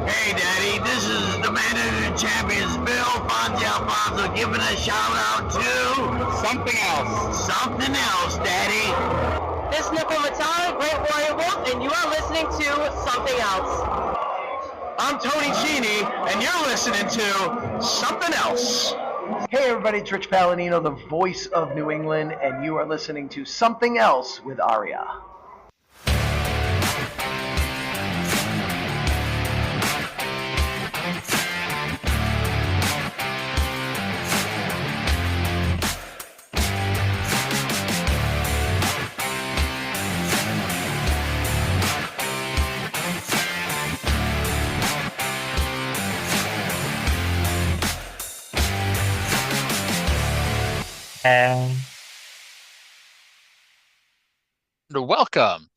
Hey, Daddy, this is the man of the champions, Bill Fonzie Alfonso, giving a shout out to Something Else. something else, Daddy. This is Nickel Matata, Great Warrior Wolf, and you are listening to Something Else. I'm Tony Cini, and you're listening to Something Else. Hey everybody, it's Rich Palladino, the voice of New England, and you are listening to Something Else with Arya. Welcome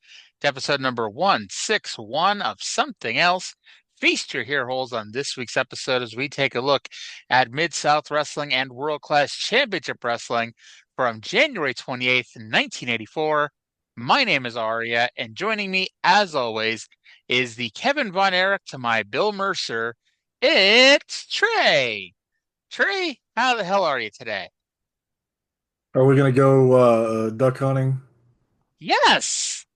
to episode number 161 of Something Else. Feast your ear holes on this week's episode as we take a look at Mid-South Wrestling and World Class Championship Wrestling from January 28th, 1984. My name is Arya, and joining me, as always, is the Kevin Von Erich to my Bill Mercer. It's Trae. Trae, how the hell are you today? Are we going to go duck hunting? Yes!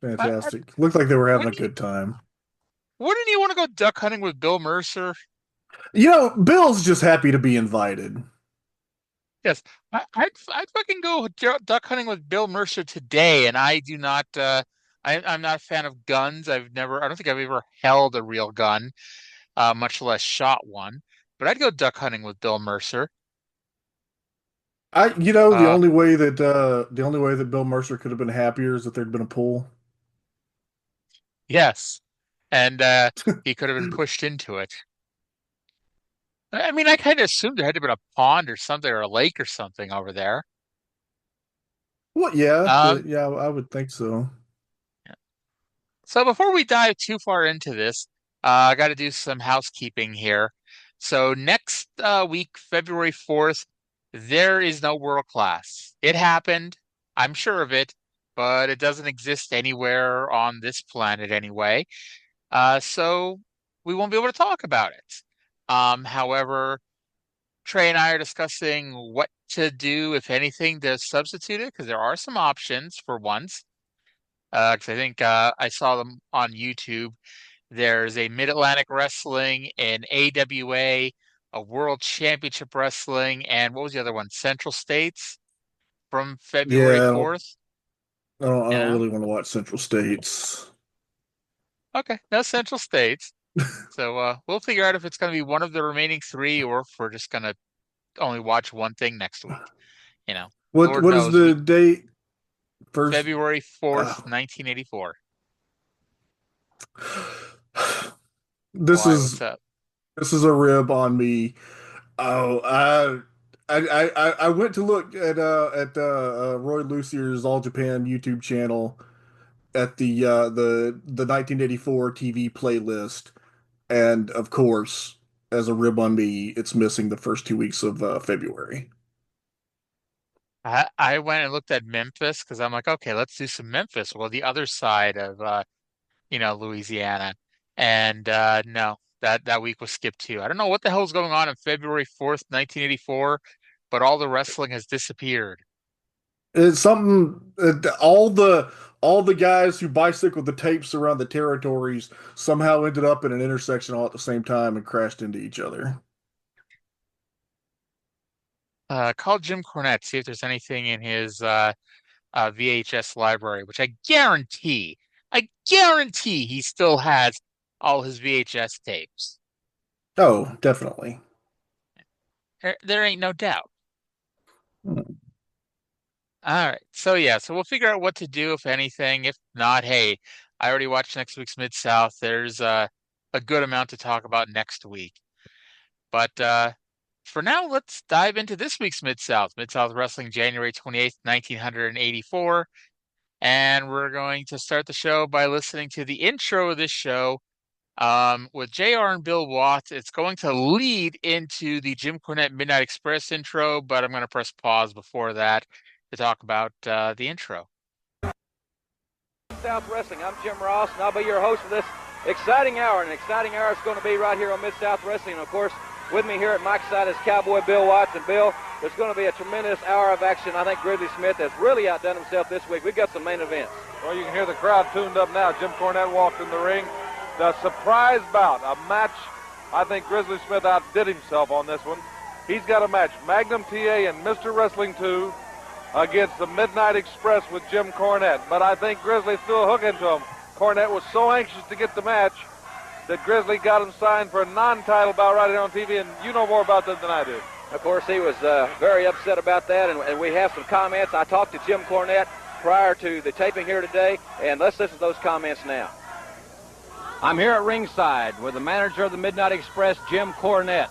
Fantastic. Looked like they were having a good time. Wouldn't you want to go duck hunting with Bill Mercer? You know, Bill's just happy to be invited. Yes, I'd fucking go duck hunting with Bill Mercer today, and I do not. I'm not a fan of guns. I don't think I've ever held a real gun, much less shot one. But I'd go duck hunting with Bill Mercer. The only way that Bill Mercer could have been happier is if there'd been a pool. Yes, and he could have been pushed into it. I mean, I kind of assumed there had to have been a pond or something, or a lake or something over there. Well, yeah, yeah, I would think so. So before we dive too far into this, I got to do some housekeeping here. So next week, February 4th, there is no World Class. It happened. I'm sure of it, but it doesn't exist anywhere on this planet anyway. So we won't be able to talk about it. However, Trae and I are discussing what to do, if anything, to substitute it, because there are some options for once. Because I think I saw them on YouTube. There's a Mid-Atlantic Wrestling, an AWA, a World Championship Wrestling, and what was the other one? Central States from February 4th. I don't really want to watch Central States. Okay, that's Central States. So we'll figure out if it's going to be one of the remaining three, or if we're just going to only watch one thing next week. You know, what is the date? February 4th, 1984. This is a rib on me. Oh, I went to look at Roy Lucier's All Japan YouTube channel at the 1984 TV playlist, and of course, as a rib on me, it's missing the first 2 weeks of February. I went and looked at Memphis because I'm like, okay, let's do some Memphis. Well, the other side of Louisiana, and no, that week was skipped too. I don't know what the hell's going on February 4th, 1984, but all the wrestling has disappeared. It's something. All the guys who bicycled the tapes around the territories somehow ended up in an intersection all at the same time and crashed into each other. Call Jim Cornette, see if there's anything in his VHS library, which I guarantee he still has all his VHS tapes. Oh, definitely. There ain't no doubt. All right. So we'll figure out what to do, if anything. If not, hey, I already watched next week's Mid-South. There's a good amount to talk about next week. But for now, let's dive into this week's Mid-South. Mid-South Wrestling, January 28th, 1984. And we're going to start the show by listening to the intro of this show with JR and Bill Watts. It's going to lead into the Jim Cornette Midnight Express intro, but I'm going to press pause before that to talk about the intro. South Wrestling. I'm Jim Ross, and I'll be your host for this exciting hour. And an exciting hour is going to be right here on Mid-South Wrestling. And, of course, with me here at Mike's side is Cowboy Bill Watts. And, Bill, there's going to be a tremendous hour of action. I think Grizzly Smith has really outdone himself this week. We've got some main events. Well, you can hear the crowd tuned up now. Jim Cornette walked in the ring. The surprise bout, a match. I think Grizzly Smith outdid himself on this one. He's got a match, Magnum TA and Mr. Wrestling 2 against the Midnight Express with Jim Cornette. But I think Grizzly threw a hook into him. Cornette was so anxious to get the match that Grizzly got him signed for a non-title bout right here on TV, and you know more about that than I do. Of course, he was very upset about that, and we have some comments. I talked to Jim Cornette prior to the taping here today, and let's listen to those comments now. I'm here at ringside with the manager of the Midnight Express, Jim Cornette.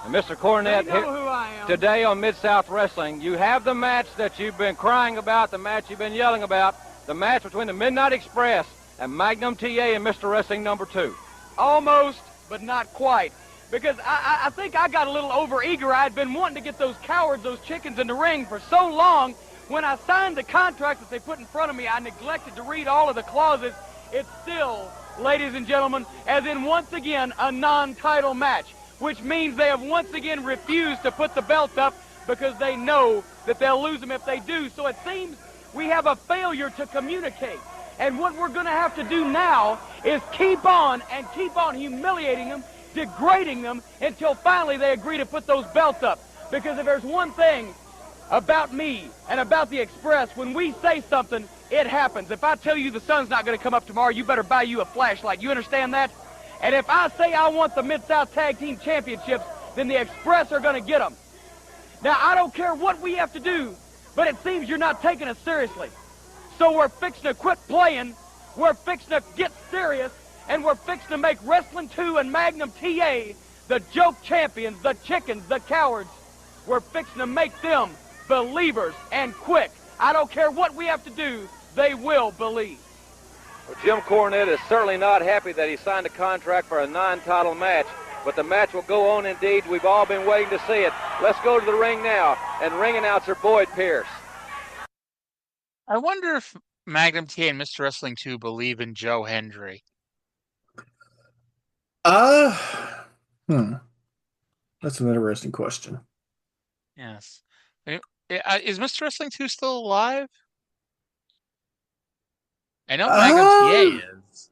And Mr. Cornette, you know who I am. Today on Mid-South Wrestling, you have the match that you've been crying about, the match you've been yelling about, the match between the Midnight Express and Magnum TA and Mr. Wrestling number 2. Almost, but not quite. Because I think I got a little over-eager. I had been wanting to get those cowards, those chickens in the ring for so long. When I signed the contract that they put in front of me, I neglected to read all of the clauses. It's still, ladies and gentlemen, as in once again a non-title match, which means they have once again refused to put the belt up because they know that they'll lose them if they do. So it seems we have a failure to communicate. And what we're going to have to do now is keep on humiliating them, degrading them, until finally they agree to put those belts up. Because if there's one thing about me and about the Express, when we say something, it happens. If I tell you the sun's not going to come up tomorrow, you better buy you a flashlight. You understand that? And if I say I want the Mid-South Tag Team Championships, then the Express are going to get them. Now, I don't care what we have to do, but it seems you're not taking us seriously. So we're fixing to quit playing, we're fixing to get serious, and we're fixing to make Wrestling 2 and Magnum TA the joke champions, the chickens, the cowards. We're fixing to make them believers, and quick. I don't care what we have to do, they will believe. Well, Jim Cornette is certainly not happy that he signed a contract for a non-title match, but the match will go on indeed. We've all been waiting to see it. Let's go to the ring now, and ring announcer Boyd Pierce. I wonder if Magnum TA and Mr. Wrestling 2 believe in Joe Hendry. That's an interesting question. Yes. Is Mr. Wrestling 2 still alive? I know Magnum TA is.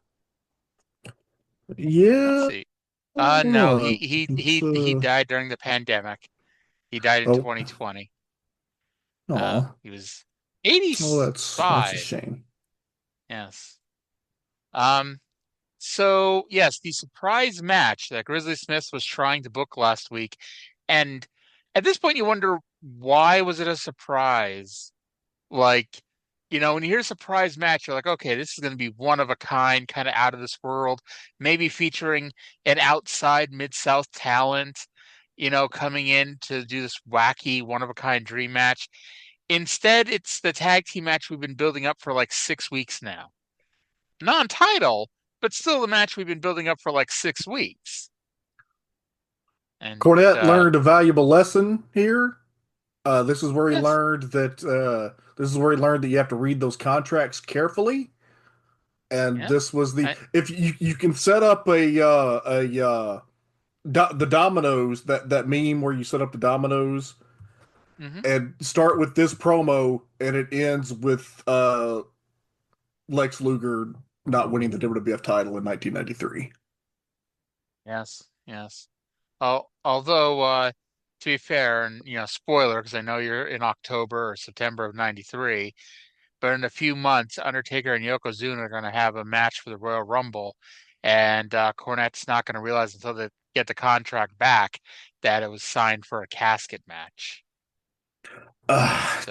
Yeah. Let's see. No, he died during the pandemic. He died in 2020. He was 85. Well, that's a shame. Yes. So yes, the surprise match that Grizzly Smith was trying to book last week, and at this point you wonder, why was it a surprise? Like, you know, when you hear a surprise match, you're like, okay, this is going to be one of a kind, kind of out of this world, maybe featuring an outside Mid-South talent, you know, coming in to do this wacky, one of a kind dream match. Instead, it's the tag team match we've been building up for like 6 weeks now. Non-title, but still the match we've been building up for like 6 weeks. And Cornette learned a valuable lesson here. This is where he learned that you have to read those contracts carefully. And this was if you can set up the dominoes, that meme where you set up the dominoes, and start with this promo, and it ends with Lex Luger not winning the WWF title in 1993. Yes. Although, to be fair, and you know, spoiler, because I know you're in October or September of '93, but in a few months, Undertaker and Yokozuna are going to have a match for the Royal Rumble, and Cornette's not going to realize until they get the contract back that it was signed for a casket match.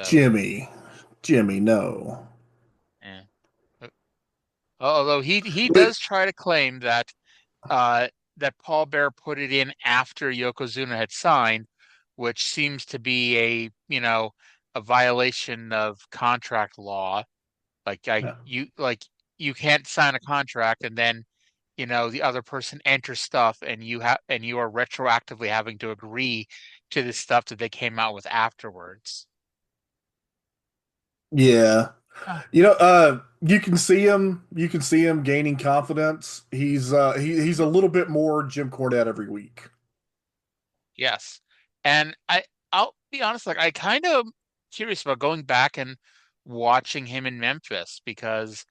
Jimmy, no. Yeah. Although he does try to claim that that Paul Bearer put it in after Yokozuna had signed, which seems to be a violation of contract law. You can't sign a contract and then, you know, the other person enters stuff and you are retroactively having to agree to the stuff that they came out with afterwards. Yeah. You know, You can see him. You can see him gaining confidence. He's a little bit more Jim Cornette every week. Yes. And I'll be honest, like I kind of curious about going back and watching him in Memphis because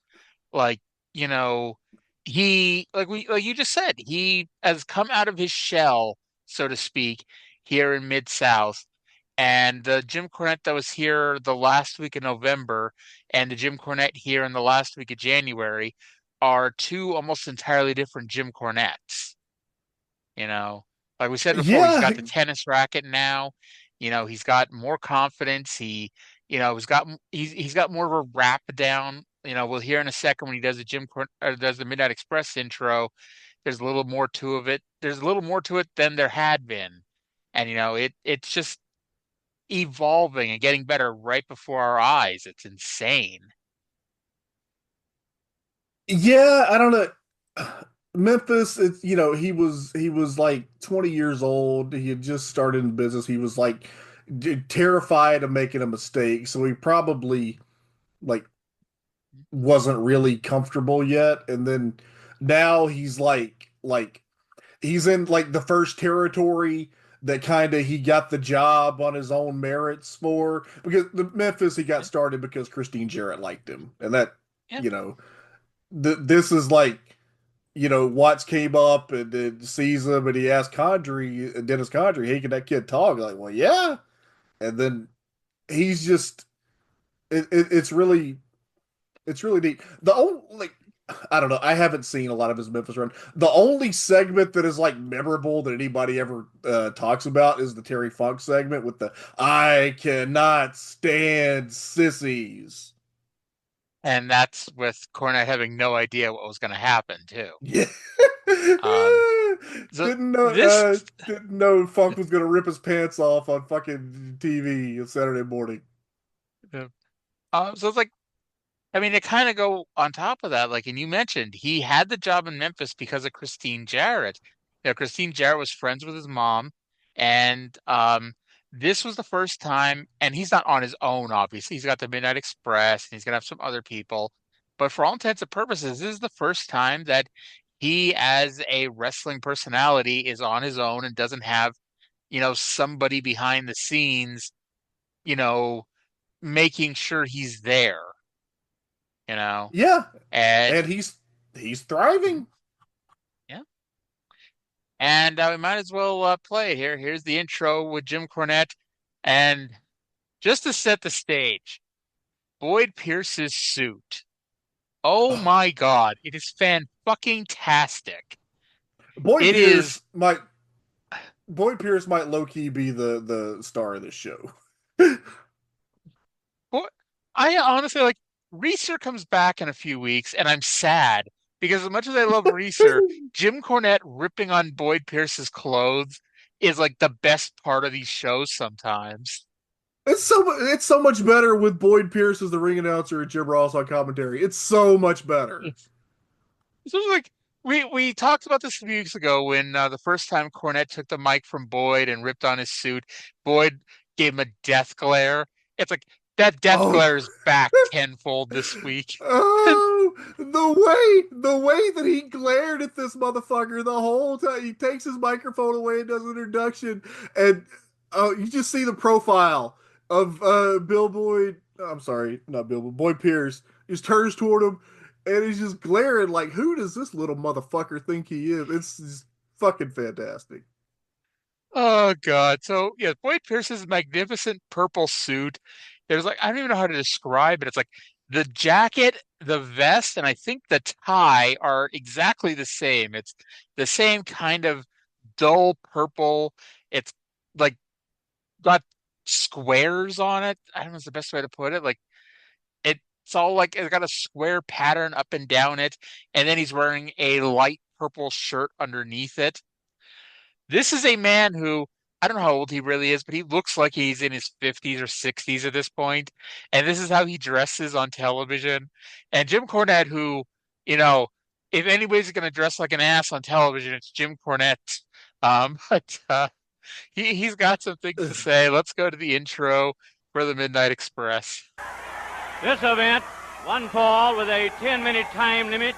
like, you know, he like you just said, he has come out of his shell, so to speak, here in Mid-South. And the Jim Cornette that was here the last week of November and the Jim Cornette here in the last week of January are two almost entirely different Jim Cornettes. You know, like we said before, he's Yeah, got the tennis racket now. You know, he's got more confidence. He's got more of a rap down. You know, we'll hear in a second when he does does the Midnight Express intro. There's a little more to of it. There's a little more to it than there had been, and it's just evolving and getting better right before our eyes. It's insane. yeah. I don't know. Memphis, it's he was like 20 years old. He had just started in business. He was like terrified of making a mistake, so he probably like wasn't really comfortable yet. And then now he's like he's in like the first territory that kind of he got the job on his own merits for, because the Memphis he got Yeah, started because Christine Jarrett liked him, and that yeah. you know this is like Watts came up and then sees him and he asked Dennis Condrey, hey, can that kid talk? Like, well, yeah. And then he's just it's really neat. The only like I don't know, I haven't seen a lot of his Memphis run. The only segment that is like memorable that anybody ever talks about is the Terry Funk segment with the "I cannot stand sissies." And that's with Cornette having no idea what was going to happen too. Yeah. Um, so Didn't know this, didn't know Funk was gonna rip his pants off on fucking TV on Saturday morning. so it's like, I mean, to kind of go on top of that, like, and you mentioned he had the job in Memphis because of Christine Jarrett. Christine Jarrett was friends with his mom, and this was the first time, and he's not on his own, obviously. He's got the Midnight Express, and he's gonna have some other people, but for all intents and purposes, this is the first time that he, as a wrestling personality, is on his own and doesn't have, somebody behind the scenes, you know, making sure he's there, you know. Yeah, And and he's thriving. yeah, and we might as well play it here. Here's the intro with Jim Cornette, and just to set the stage, Boyd Pierce's suit. Oh my God, it is fan fucking tastic. Boyd It is. Pierce might Boyd Pierce might low key be the star of this show. I honestly like Reeser comes back in a few weeks, and I'm sad because as much as I love Reeser, Jim Cornette ripping on Boyd Pierce's clothes is like the best part of these shows sometimes. It's so much better with Boyd Pierce as the ring announcer and Jim Ross on commentary. It's so much better. So it's like we talked about this a few weeks ago when the first time Cornette took the mic from Boyd and ripped on his suit, Boyd gave him a death glare. It's like that death Oh, glare is back tenfold this week. oh, the way that he glared at this motherfucker the whole time. He takes his microphone away and does an introduction, and you just see the profile of Bill Boyd. I'm sorry, not Bill, but Boyd Pierce. He just turns toward him, and he's just glaring like, "Who does this little motherfucker think he is?" It's just fucking fantastic. Oh God. So yeah, Boyd Pierce's magnificent purple suit. There's like I don't even know how to describe it. It's like the jacket, the vest, and I think the tie are exactly the same. It's the same kind of dull purple. It's like got squares on it. I don't know what's the best way to put it. Like it's all like it's got a square pattern up and down it, and then he's wearing a light purple shirt underneath it. This is a man who I don't know how old he really is, but he looks like he's in his 50s or 60s at this point. And this is how he dresses on television. And Jim Cornette, who, you know, if anybody's going to dress like an ass on television, it's Jim Cornette. But he's got some things to say. Let's go to the intro for the Midnight Express. This event One fall with a 10-minute time limit,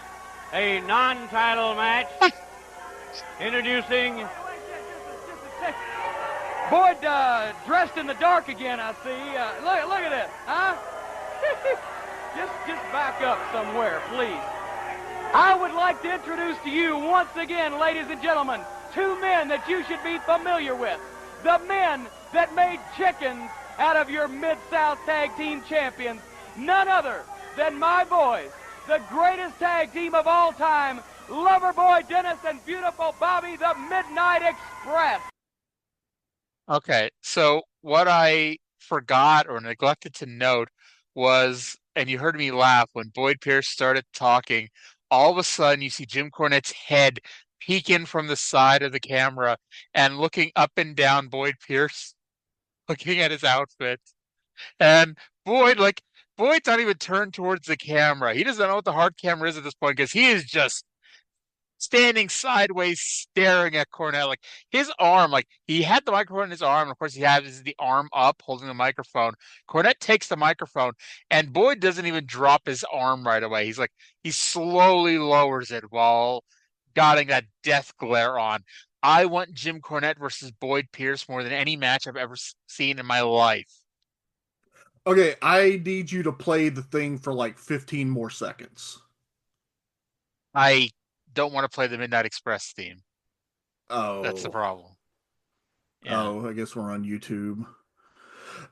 a non-title match. Introducing Boyd, dressed in the dark again, I see. Look at this, huh? just back up somewhere, please. I would like to introduce to you once again, ladies and gentlemen, two men that you should be familiar with. The men that made chickens out of your Mid-South Tag Team champions. None other than my boys, the greatest tag team of all time, Loverboy Dennis and beautiful Bobby, the Midnight Express. Okay, so what I forgot or neglected to note was, and you heard me laugh when Boyd Pierce started talking, all of a sudden you see Jim Cornette's head peeking from the side of the camera and looking up and down Boyd Pierce, looking at his outfit. And Boyd's not even turned towards the camera. He doesn't know what the hard camera is at this point because he is just standing sideways staring at Cornette. Like his arm, like he had the microphone in his arm, and of course he has the arm up holding the microphone. Cornette takes the microphone and Boyd doesn't even drop his arm right away. He slowly lowers it while getting that death glare on. I want Jim Cornette versus Boyd Pierce more than any match I've ever seen in my life. Okay, I need you to play the thing for like 15 more seconds. I don't want to play the Midnight Express theme. Oh. That's the problem. Yeah. Oh, I guess we're on YouTube.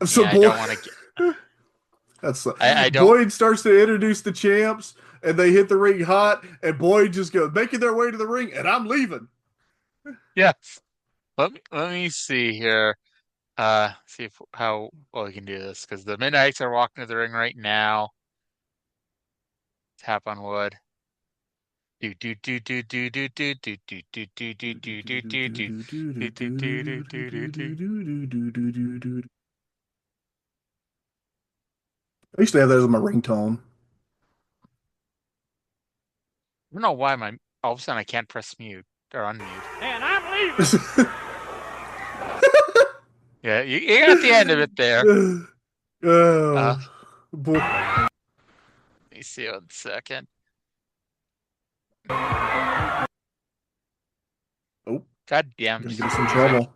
So yeah, I don't want to get... That's I don't... Boyd starts to introduce the champs, and they hit the ring hot, and Boyd just goes, making their way to the ring, and I'm leaving. Yes. Let me see here. See how well we can do this, because the Midnights are walking to the ring right now. Tap on wood. Do do do do do do do do do do do do do do do do. I used to have that as my ringtone. I don't know why all of a sudden I can't press mute or unmute. And I'm leaving. Yeah, you got the end of it there. Boy. Let me see 1 second. Oh, God damn! Gonna get us in trouble.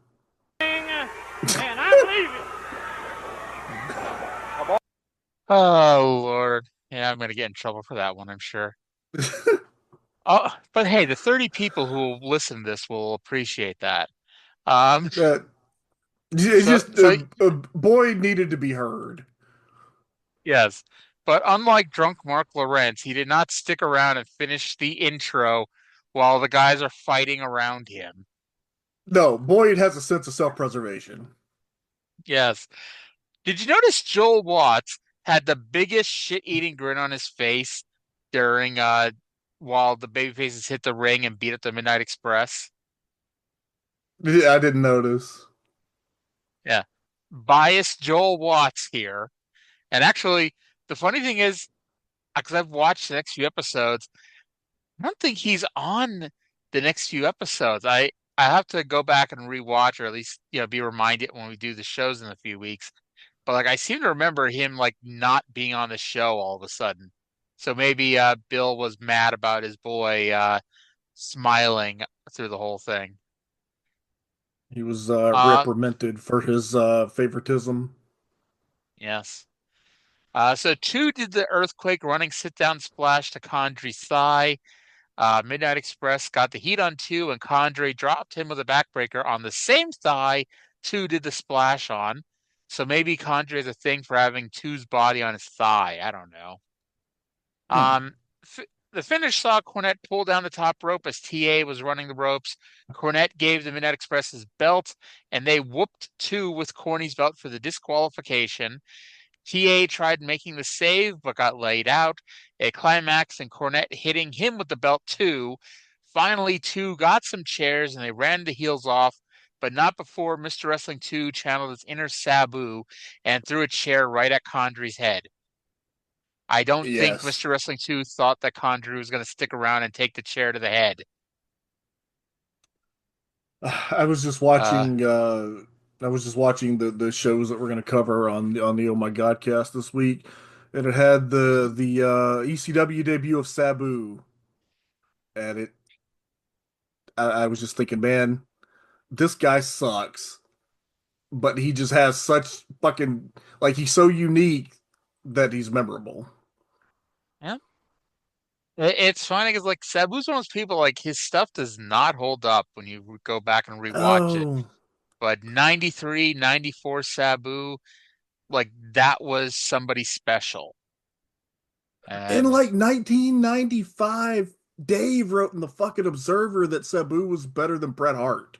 And I'm leaving. Oh Lord, yeah, I'm gonna get in trouble for that one, I'm sure. Oh, but hey, the 30 people who will listen to this will appreciate that. Boyd needed to be heard. Yes, but unlike drunk Mark Lawrence, he did not stick around and finish the intro while the guys are fighting around him. No, Boyd has a sense of self-preservation. Yes. Did you notice Joel Watts had the biggest shit-eating grin on his face during while the babyfaces hit the ring and beat up the Midnight Express? Yeah, I didn't notice. Yeah. Biased Joel Watts here. And actually, the funny thing is, because I've watched the next few episodes, I don't think he's on the next few episodes. I have to go back and rewatch, or at least be reminded when we do the shows in a few weeks. But like I seem to remember him like not being on the show all of a sudden. So maybe Bill was mad about his boy smiling through the whole thing. He was reprimanded for his favoritism. Yes. So II did the earthquake running sit-down splash to Condrey's thigh. Midnight Express got the heat on II, and Condrey dropped him with a backbreaker on the same thigh II did the splash on. So maybe Condrey has a thing for having II's body on his thigh. I don't know. The finish saw Cornette pull down the top rope as TA was running the ropes. Cornette gave the Midnight Express his belt, and they whooped II with Corny's belt for the disqualification. TA tried making the save, but got laid out. A climax and Cornette hitting him with the belt too. Finally, II got some chairs and they ran the heels off, but not before Mr. Wrestling 2 channeled his inner Sabu and threw a chair right at Condrey's head. I don't think Mr. Wrestling 2 thought that Condrey was going to stick around and take the chair to the head. I was just watching. I was just watching the shows that we're going to cover on the Oh My Godcast this week, And it had the ECW debut of Sabu. And I was just thinking, man, this guy sucks. But he just has such fucking, like, he's so unique that he's memorable. Yeah. It's funny because like Sabu's one of those people like his stuff does not hold up when you go back and rewatch it. Oh. But 93, 94 Sabu, like that was somebody special. In And like 1995, Dave wrote in the fucking Observer that Sabu was better than Bret Hart.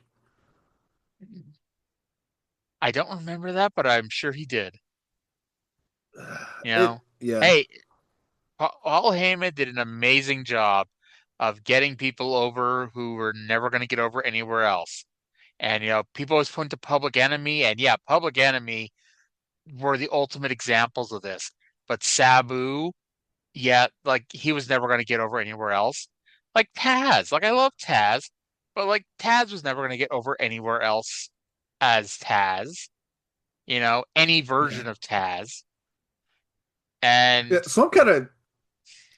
I don't remember that, but I'm sure he did. You It, know, yeah. hey, Paul Heyman did an amazing job of getting people over who were never going to get over anywhere else. And you know, people always point to Public Enemy, and yeah, Public Enemy were the ultimate examples of this. But Sabu, yeah, like he was never going to get over anywhere else. Like Taz, like I love Taz, but like Taz was never going to get over anywhere else as Taz. You know, any version of Taz. And Yeah, so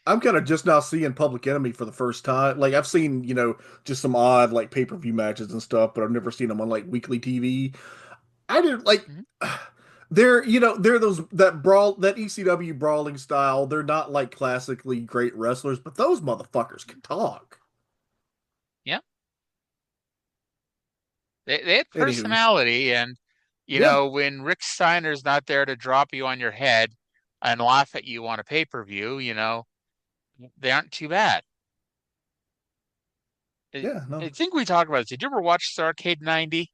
I'm kind of just now seeing Public Enemy for the first time. Like I've seen, just some odd like pay-per-view matches and stuff, but I've never seen them on like weekly TV. I didn't like they're those that ECW brawling style. They're not like classically great wrestlers, but those motherfuckers can talk. yeah, they had Anywho. personality, and you know, when Rick Steiner's not there to drop you on your head and laugh at you on a pay-per-view, you know, they aren't too bad. Yeah, no. I think we talked about this. Did you ever watch Starrcade 90?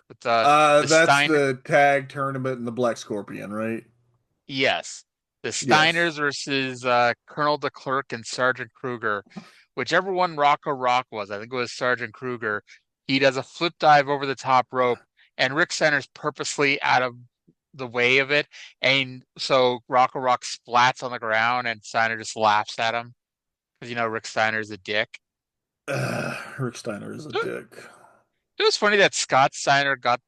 With That's Steiner? the tag tournament in the Black Scorpion, right? Yes. The Steiners versus Colonel DeClerc and Sergeant Kruger. Whichever one Rocco Rock was, I think it was Sergeant Kruger. He does a flip dive over the top rope, and Rick Steiner's purposely out of the way of it. And so Rocco Rock splats on the ground, and Steiner just laughs at him. Because, you know, Rick Steiner's a dick. Rick Steiner is a dick. It was funny that Scott Steiner got,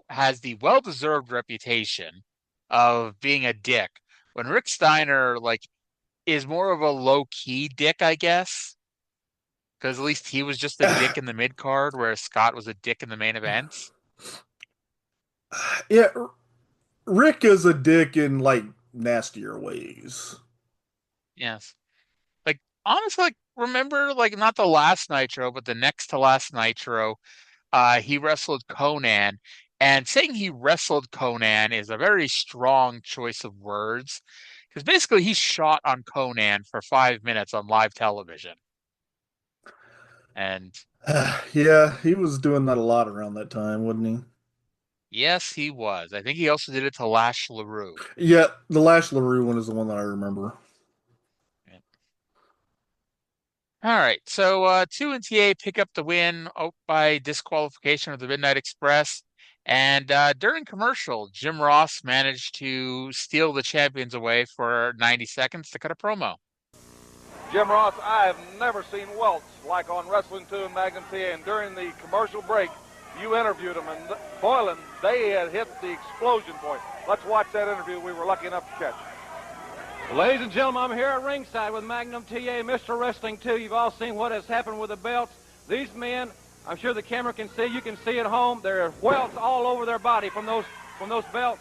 has the well-deserved reputation of being a dick. When Rick Steiner, is more of a low-key dick, I guess. Because at least he was just a dick in the mid-card, whereas Scott was a dick in the main events. Yeah, Rick is a dick in, nastier ways. Yes. Honestly, remember, not the last Nitro, but the next to last Nitro, he wrestled Conan. And saying he wrestled Conan is a very strong choice of words. Because basically he shot on Conan for 5 minutes on live television. And yeah, he was doing that a lot around that time, wasn't he? yes, he was. I think he also did it to Lash LaRue. Yeah, the Lash LaRue one is the one that I remember. All right, so II and TA pick up the win by disqualification of the Midnight Express. And during commercial, Jim Ross managed to steal the champions away for 90 seconds to cut a promo. Jim Ross, I have never seen welts like on Wrestling 2 and Magnum TA. And during the commercial break, you interviewed them, and Boylan, they had hit the explosion point. Let's watch that interview we were lucky enough to catch. Ladies and gentlemen, I'm here at ringside with Magnum TA, Mr. Wrestling 2. You've all seen what has happened with the belts. These men, I'm sure the camera can see, you can see at home, there are welts all over their body from those belts,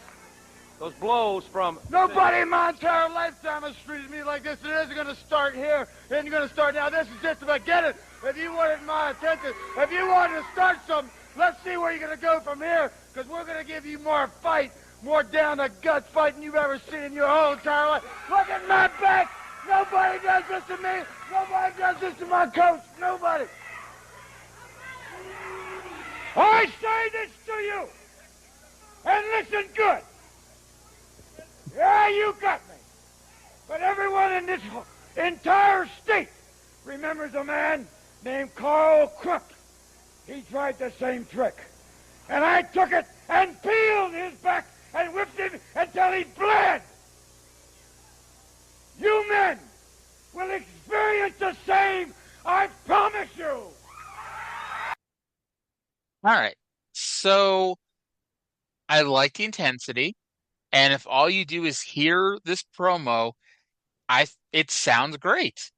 those blows from... Nobody in my entire lifetime has treated me like this. It isn't going to start here. It isn't going to start now. This is just about get it. If you wanted my attention, if you wanted to start something, let's see where you're going to go from here, because we're going to give you more fight. More down-the-gut fighting you've ever seen in your whole entire life. Look at my back. Nobody does this to me. Nobody does this to my coach. Nobody. I say this to you. And listen good. Yeah, you got me. But everyone in this entire state remembers a man named Carl Crook. He tried the same trick. And I took it and peeled his back and whipped him until he bled. You men will experience the same, I promise you. All right. So I like the intensity. And if all you do is hear this promo, it sounds great.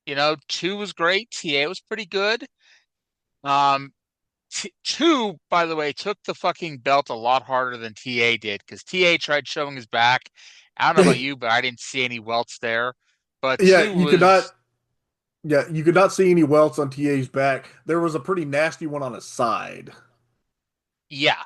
2 was great. TA was pretty good. 2, by the way, took the fucking belt a lot harder than TA did because TA tried showing his back. I don't know about you, but I didn't see any welts there. But Yeah, 2 you could not. was, Yeah, you could not see any welts on TA's back. There was a pretty nasty one on his side. yeah.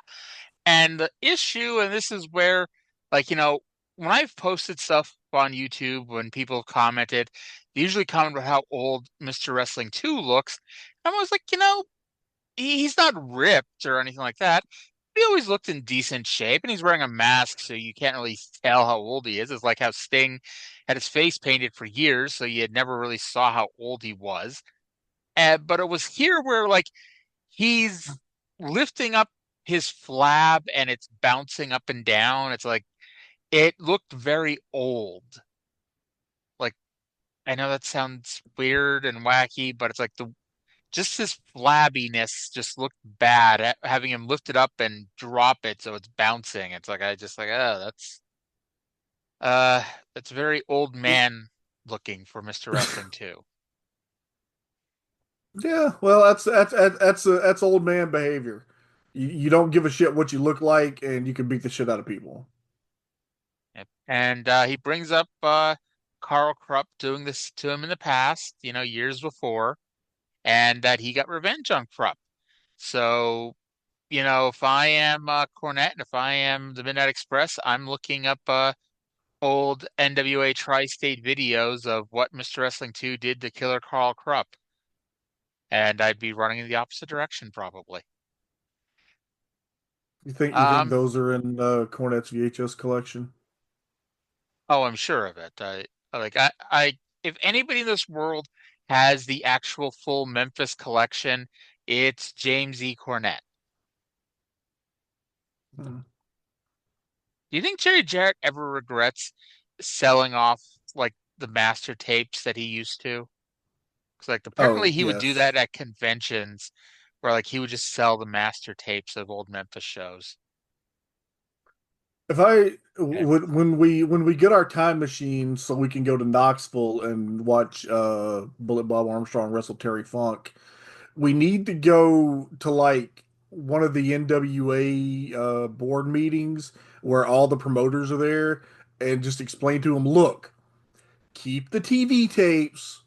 And the issue, and this is where, like, when I've posted stuff on YouTube, when people have commented, they usually comment about how old Mr. Wrestling 2 looks. I'm always like, he's not ripped or anything like that. He always looked in decent shape, and he's wearing a mask, so you can't really tell how old he is. It's like how Sting had his face painted for years, so you never really saw how old he was. But it was here where, like, he's lifting up his flab and it's bouncing up and down. It's like it looked very old. Like, I know that sounds weird and wacky, but it's like just this flabbiness just looked bad. Having him lift it up and drop it so it's bouncing. It's like I just like, oh, that's very old man looking for Mr. Wrestling 2. Yeah, well, that's old man behavior. You don't give a shit what you look like, and you can beat the shit out of people. Yep. And he brings up Karl Krupp doing this to him in the past, years before, and that he got revenge on Krupp. So, if I am Cornette and if I am the Midnight Express, I'm looking up old NWA Tri-State videos of what Mr. Wrestling 2 did to Killer Karl Krupp. And I'd be running in the opposite direction probably. You think those are in Cornette's VHS collection? Oh, I'm sure of it. If anybody in this world has the actual full Memphis collection, it's James E. Cornette. Hmm. Do you think Jerry Jarrett ever regrets selling off like the master tapes that he used to? Because like apparently Oh, he would do yes. that at conventions where like he would just sell the master tapes of old Memphis shows. If I Okay. when we get our time machine so we can go to Knoxville and watch Bullet Bob Armstrong wrestle Terry Funk, we need to go to like one of the NWA board meetings where all the promoters are there and just explain to them, look, keep the TV tapes.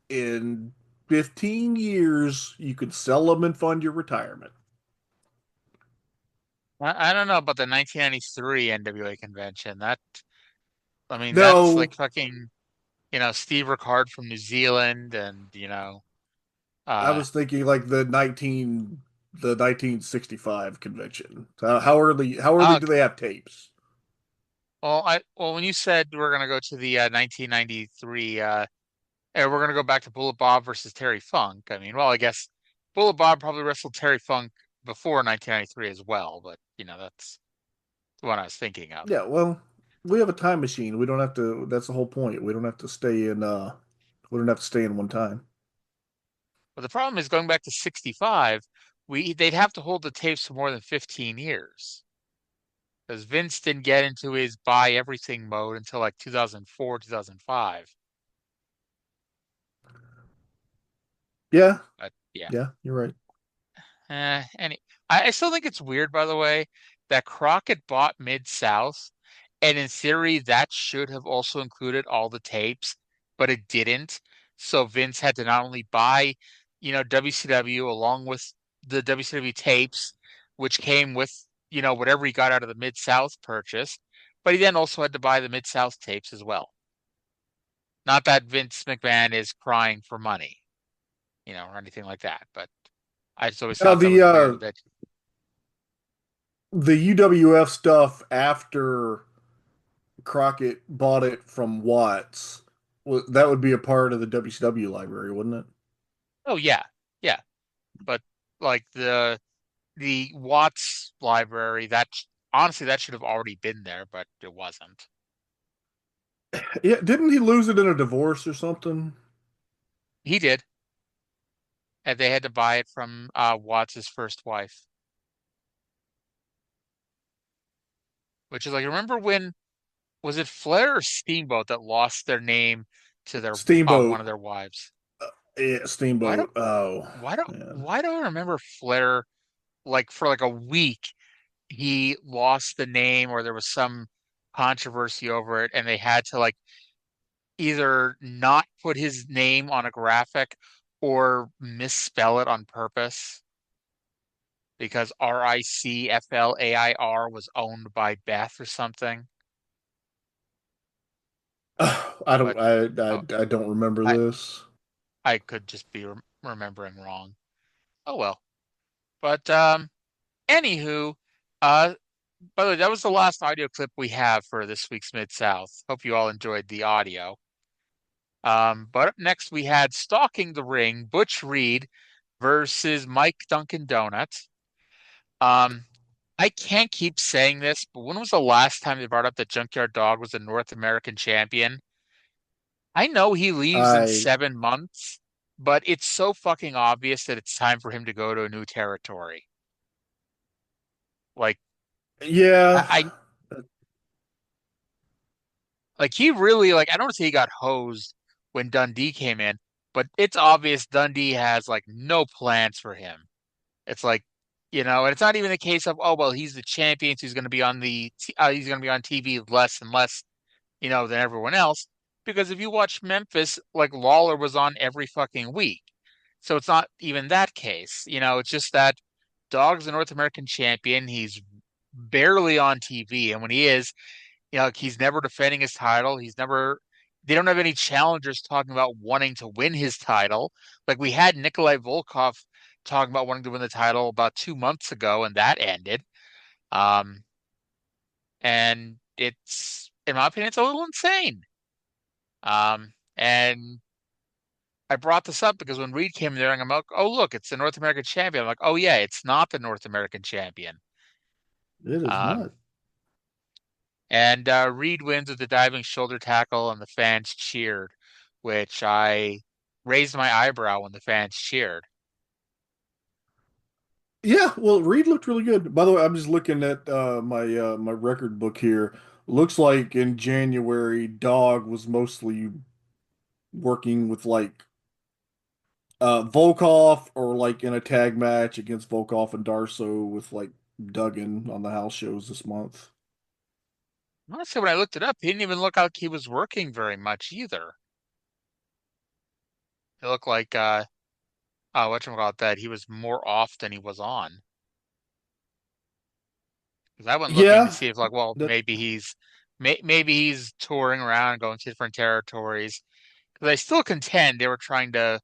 In 15 years, you could sell them and fund your retirement. I don't know about the 1993 NWA convention. I mean, that's No, like fucking, Steve Ricard from New Zealand and, I uh, was thinking like the 1965 convention. How early oh, do they have tapes? well, when you said we're gonna go to the 1993, and we're gonna go back to Bullet Bob versus Terry Funk. I mean, well, I guess Bullet Bob probably wrestled Terry Funk before 1993 as well, but that's the one I was thinking of. Yeah, well, we have a time machine. We don't have to. That's the whole point. We don't have to stay in. We don't have to stay in one time. But the problem is going back to 65, they'd have to hold the tapes for more than 15 years. Because Vince didn't get into his buy everything mode until like 2004, 2005. Yeah, But yeah. yeah, you're right. I still think it's weird, by the way, that Crockett bought Mid-South, and in theory, that should have also included all the tapes, but it didn't. So Vince had to not only buy, WCW along with the WCW tapes, which came with, whatever he got out of the Mid-South purchase, but he then also had to buy the Mid-South tapes as well. Not that Vince McMahon is crying for money, or anything like that, but I just always Now thought that was weird that the UWF stuff after Crockett bought it from Watts, well, that would be a part of the WCW library, wouldn't it? oh yeah, yeah. But like the Watts library, that honestly that should have already been there, but it wasn't. Yeah, didn't he lose it in a divorce or something? He did, and they had to buy it from Watts's first wife. which is like, remember when, was it Flair or Steamboat that lost their name to their one Steamboat. of their wives? Yeah, Why Steamboat. don't Oh, why don't man. why don't I remember Flair like for like a week he lost the name or there was some controversy over it and they had to like either not put his name on a graphic or misspell it on purpose because Ricflair was owned by Beth or something. I don't. But oh, I don't remember I this. I could just be remembering wrong. Oh well. But anywho, uh by the way, that was the last audio clip we have for this week's Mid South. Hope you all enjoyed the audio. But up next we had Stalking the Ring, Butch Reed versus Mike Dunkin' Donuts. Um, I can't keep saying this, but when was the last time they brought up that Junkyard Dog was a North American champion? I know he leaves in I 7 months, but it's so fucking obvious that it's time for him to go to a new territory. Like, Yeah. I like he really like I don't say he got hosed when Dundee came in, but it's obvious Dundee has like no plans for him. It's like, and it's not even a case of, oh well, he's the champion, so he's going to be on he's going to be on TV less and less, than everyone else. Because if you watch Memphis, like Lawler was on every fucking week, so it's not even that case. It's just that Dog's a North American champion. He's barely on TV, and when he is, he's never defending his title. They don't have any challengers talking about wanting to win his title. Like we had Nikolai Volkov talking about wanting to win the title about 2 months ago, and that ended. Um, and in my opinion, it's a little insane. And I brought this up because when Reed came there, and I'm like, oh, look, it's the North American champion. I'm like, oh, yeah, it's not the North American champion. It is Um, not. And Reed wins with the diving shoulder tackle, and the fans cheered, which I raised my eyebrow when the fans cheered. Yeah, well, Reed looked really good. By the way, I'm just looking at my record book here. Looks like in January, Dog was mostly working with like Volkov or like in a tag match against Volkov and Darso with like Duggan on the house shows this month. Honestly, when I looked it up, he didn't even look like he was working very much either. It looked like whatchamacallit that he was more off than he was on. Because I went looking to Yeah, see if like, well, that maybe he's touring around, going to different territories. Because I still contend they were trying to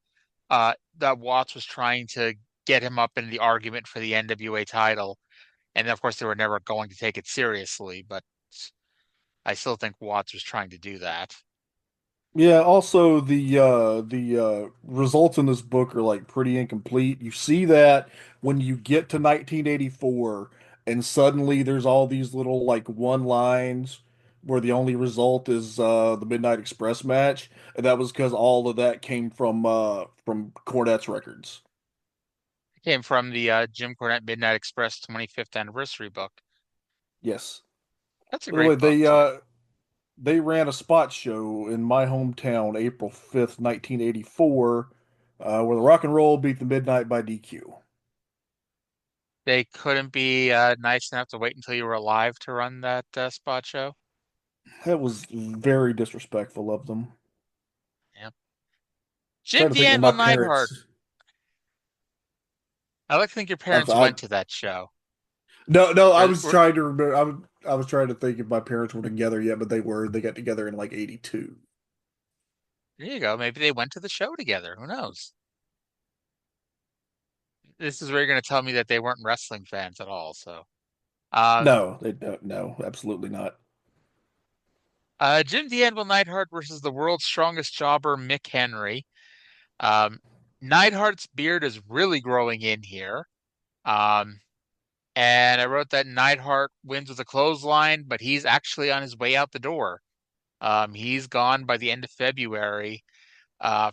that Watts was trying to get him up in the argument for the NWA title, and of course they were never going to take it seriously. But I still think Watts was trying to do that. Yeah, also the results in this book are like pretty incomplete. You see that when you get to 1984 and suddenly there's all these little like one lines where the only result is the Midnight Express match, and that was because all of that came from Cornette's records. It came from the Jim Cornette Midnight Express 25th anniversary book. Yes. That's a By the way, great book too. they ran a spot show in my hometown April 5th, 1984, where the Rock and Roll beat the Midnight by DQ. They couldn't be nice enough to wait until you were alive to run that spot show. That was very disrespectful of them. Yep. Trying Jim to think when my D'Anvil Neidhart. parents. I like to think your I, parents I, went to that show. no, I was Or trying to remember. I was trying to think if my parents were together yet, but they were. They got together in like '82. there you go. Maybe they went to the show together. Who knows? This is where you're going to tell me that they weren't wrestling fans at all. So, um, No, they don't. No, absolutely not. Jim D'Anvil Neidhart versus the world's strongest jobber, Mick Henry. Um, Neidhart's beard is really growing in here. Um, and I wrote that Neidhart wins with a clothesline, but he's actually on his way out the door. He's gone by the end of February.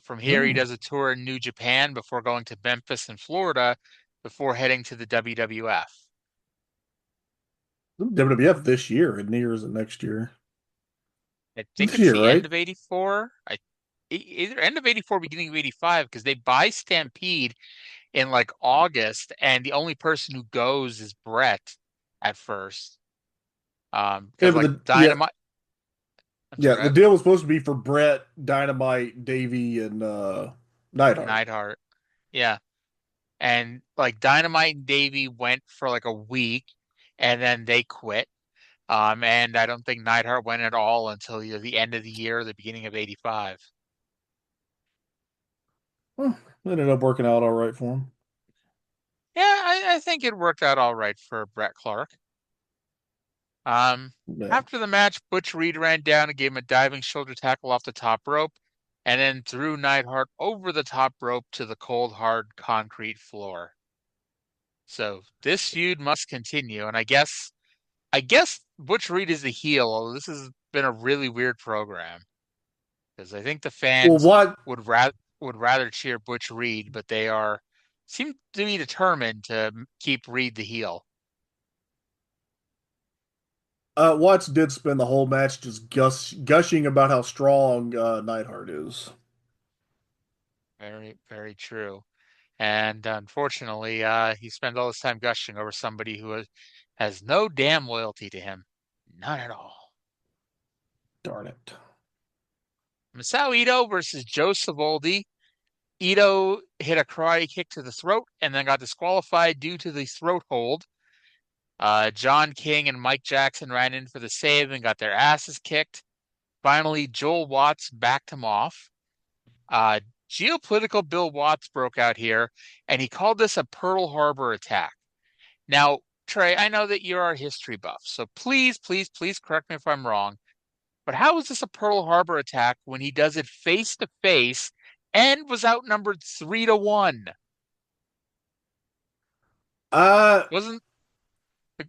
From here, he Hmm. does a tour in New Japan before going to Memphis and Florida before heading to the WWF. WWF this year, and is it next year? I think This it's year, the right? end of '84. Either end of '84, beginning of '85, because they buy Stampede in like August, and the only person who goes is Brett at first. Yeah, Because but like Dynamite. I'm sorry, the deal was supposed to be for Brett, Dynamite, Davey, and Neidhart. Neidhart. Yeah. And like Dynamite and Davey went for like a week, and then they quit. And I don't think Neidhart went at all until either the end of the year or the beginning of '85. Well, it ended up working out all right for him. Yeah, I think it worked out all right for Brett Clark. Yeah. After the match, Butch Reed ran down and gave him a diving shoulder tackle off the top rope, and then threw Neidhart over the top rope to the cold, hard concrete floor. So this feud must continue, and I guess Butch Reed is the heel, although this has been a really weird program. Because I think the fans would rather cheer Butch Reed, but they seem to be determined to keep Reed the heel. Watts did spend the whole match just gushing about how strong Neidhart is. Very, very true. And unfortunately, he spent all his time gushing over somebody who has no damn loyalty to him. None at all. Darn it. Masao Ito versus Joe Savoldi. Ito hit a karate kick to the throat and then got disqualified due to the throat hold. John King and Mike Jackson ran in for the save and got their asses kicked. Finally, Joel Watts backed him off. Geopolitical Bill Watts broke out here, and he called this a Pearl Harbor attack. Now, Trey, I know that you're our history buff, so please, please, please correct me if I'm wrong. But how is this a Pearl Harbor attack when he does it face to face and was outnumbered 3-1? Wasn't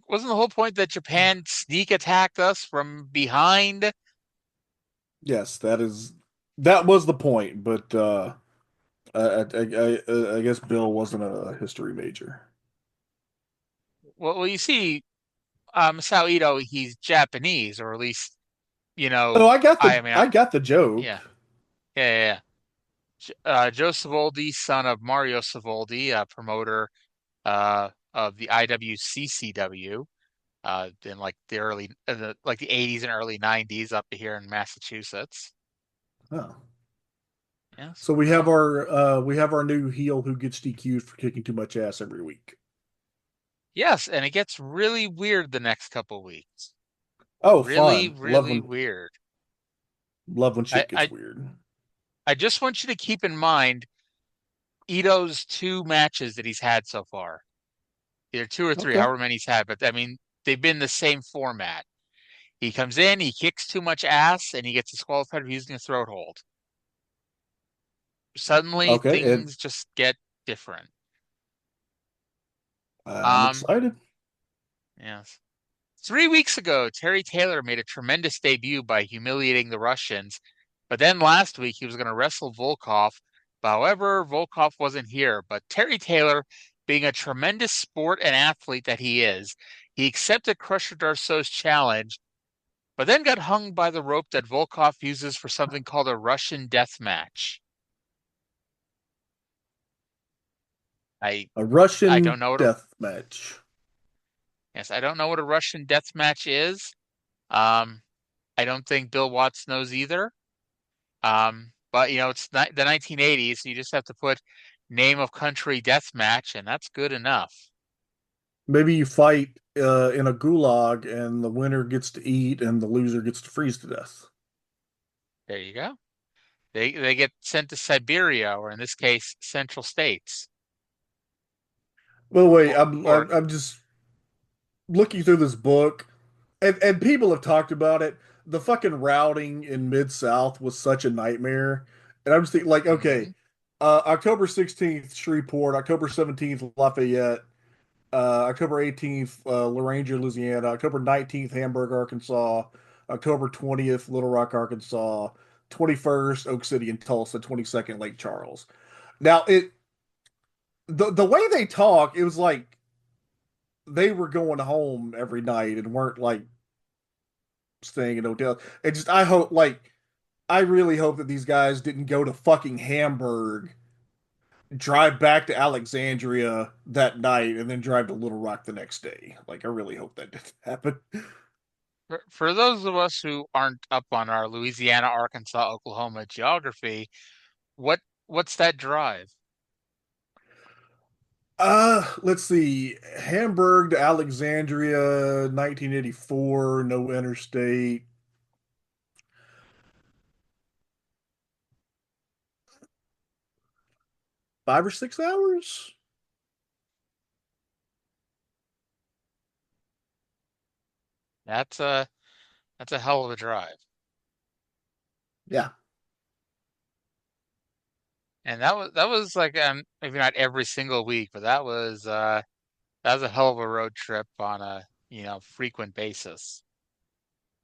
the whole point that Japan sneak attacked us from behind? Yes, that was the point, but I guess Bill wasn't a history major. Well, you see, Masao Ito, he's Japanese, or at least, Oh, I got the joke. Yeah. Joe Savoldi, son of Mario Savoldi, promoter of the IWCCW in like the early, the 80s and early 90s up here in Massachusetts. Oh. Yes. So we have our new heel who gets DQ'd for kicking too much ass every week. Yes, and it gets really weird the next couple weeks. Oh, really, fun. really weird. Love when shit gets weird. I just want you to keep in mind Ito's 2 matches that he's had so far. Either 2 or 3, however many he's had, but I mean, they've been the same format. He comes in, he kicks too much ass, and he gets disqualified for using a throat hold. Suddenly, things just get different. I'm excited. Yes. 3 weeks ago, Terry Taylor made a tremendous debut by humiliating the Russians, but then last week he was going to wrestle Volkov. However, Volkov wasn't here, but Terry Taylor, being a tremendous sport and athlete that he is, he accepted Crusher Darso's challenge, but then got hung by the rope that Volkov uses for something called a Russian death match. A Russian I don't know death match. Yes, I don't know what a Russian death match is. I don't think Bill Watts knows either. But it's the 1980s, so you just have to put name of country death match, and that's good enough. Maybe you fight in a gulag, and the winner gets to eat, and the loser gets to freeze to death. There you go. They get sent to Siberia, or in this case, Central States. Well, wait, I'm just looking through this book, and people have talked about it. The fucking routing in Mid-South was such a nightmare. And I'm just thinking, okay, October 16th, Shreveport, October 17th, Lafayette, October 18th, Laranger, Louisiana, October 19th, Hamburg, Arkansas, October 20th, Little Rock, Arkansas, 21st, Oak City and Tulsa, 22nd, Lake Charles. Now, the way they talk, it was like they were going home every night and weren't like staying in hotels. And just I really hope that these guys didn't go to fucking Hamburg, drive back to Alexandria that night, and then drive to Little Rock the next day. Like, I really hope that didn't happen. For those of us who aren't up on our Louisiana, Arkansas, Oklahoma geography, what's that drive? Let's see. Hamburg to Alexandria, 1984, no interstate. 5 or 6 hours? That's a hell of a drive. Yeah. And that was like maybe not every single week, but that was a hell of a road trip on a, frequent basis.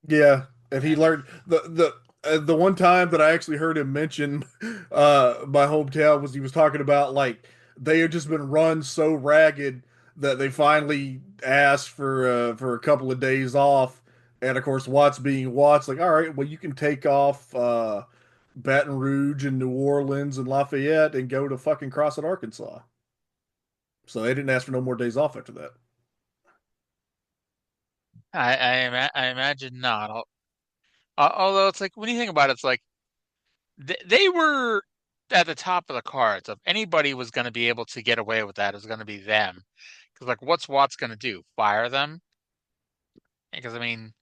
Yeah. And he And learned the one time that I actually heard him mention my hometown was he was talking about like they had just been run so ragged that they finally asked for a couple of days off. And of course, Watts being Watts, like, all right, well, you can take off Baton Rouge and New Orleans and Lafayette and go to fucking Crossett, Arkansas. So they didn't ask for no more days off after that. I imagine not. Although it's like when you think about it, it's like they were at the top of the cards. If anybody was going to be able to get away with that, it was going to be them. Because like, what's Watts going to do? Fire them? Because I mean,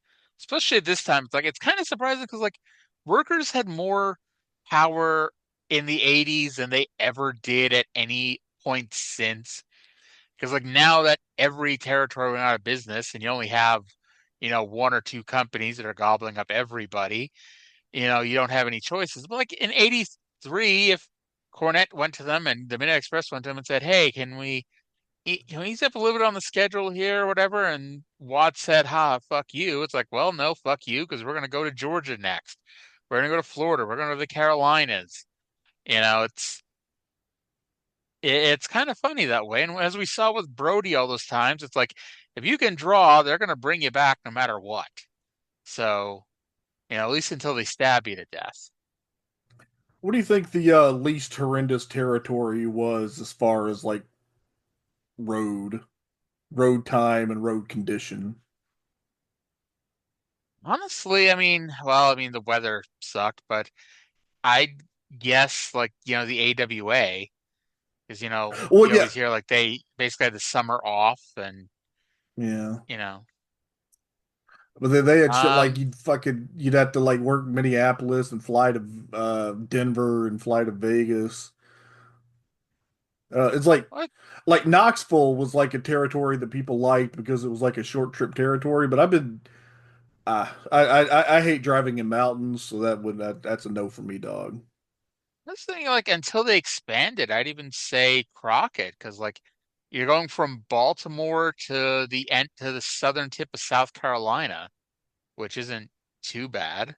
especially at this time, it's like it's kind of surprising because like workers had more power in the 80s than they ever did at any point since. Because like now that every territory went out of business and you only have, one or two companies that are gobbling up everybody, you don't have any choices. But like in 83, if Cornette went to them and the Midnight Express went to them and said, hey, can we ease up a little bit on the schedule here or whatever? And Watts said, ha, fuck you. It's like, well, no, fuck you, because we're going to go to Georgia next. We're going to go to Florida. We're going to the Carolinas. It's it's kind of funny that way. And as we saw with Brody all those times, it's like if you can draw, they're going to bring you back no matter what. So, at least until they stab you to death. What do you think the least horrendous territory was as far as like road, road time, and road condition? Honestly, I mean, the weather sucked, but I guess like, the AWA, because, Well, you yeah, always hear like they basically had the summer off and, yeah. you know, But they had shit like um, you'd have to like work Minneapolis and fly to Denver and fly to Vegas. It's what? like Knoxville was like a territory that people liked because it was like a short trip territory. But I hate driving in mountains, so that's a no for me, dog. This thing, like, until they expanded, I'd even say Crockett, because like you're going from Baltimore to the end to the southern tip of South Carolina, which isn't too bad.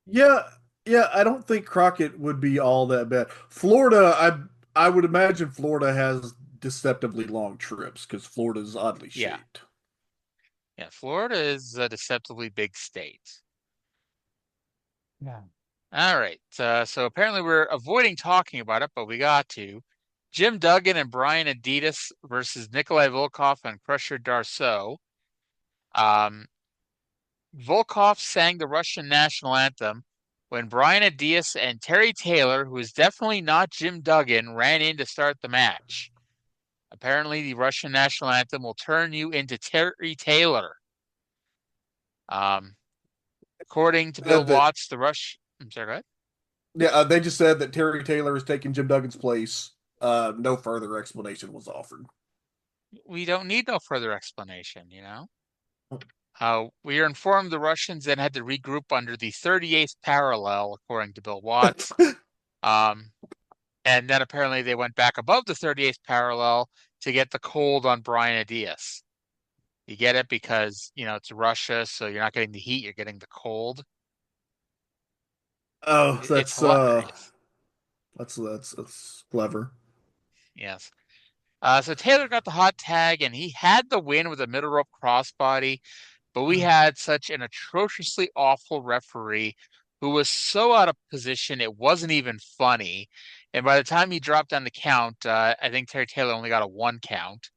Yeah, yeah. I don't think Crockett would be all that bad. Florida, I would imagine Florida has deceptively long trips because Florida's oddly Yeah, shaped. yeah. Florida is a deceptively big state. Yeah. All right. So apparently we're avoiding talking about it, but we got to. Jim Duggan and Brian Adidas versus Nikolai Volkov and Crusher Darceau. Um, Volkov sang the Russian national anthem when Brian Adias and Terry Taylor, who is definitely not Jim Duggan, ran in to start the match. Apparently, the Russian national anthem will turn you into Terry Taylor. Um, according to Bill That Watts, the Rush. I'm sorry, go ahead. Yeah, they just said that Terry Taylor is taking Jim Duggan's place. No further explanation was offered. We don't need no further explanation. We are informed the Russians then had to regroup under the 38th parallel, according to Bill Watts. Um, and then apparently they went back above the 38th parallel to get the cold on Brian Adias. You get it because, it's Russia, so you're not getting the heat, you're getting the cold. Oh, It's hilarious. that's clever. Yes. So Taylor got the hot tag, and he had the win with a middle rope crossbody, but we had such an atrociously awful referee who was so out of position it wasn't even funny. And by the time he dropped down the count, I think Terry Taylor only got a 1 count.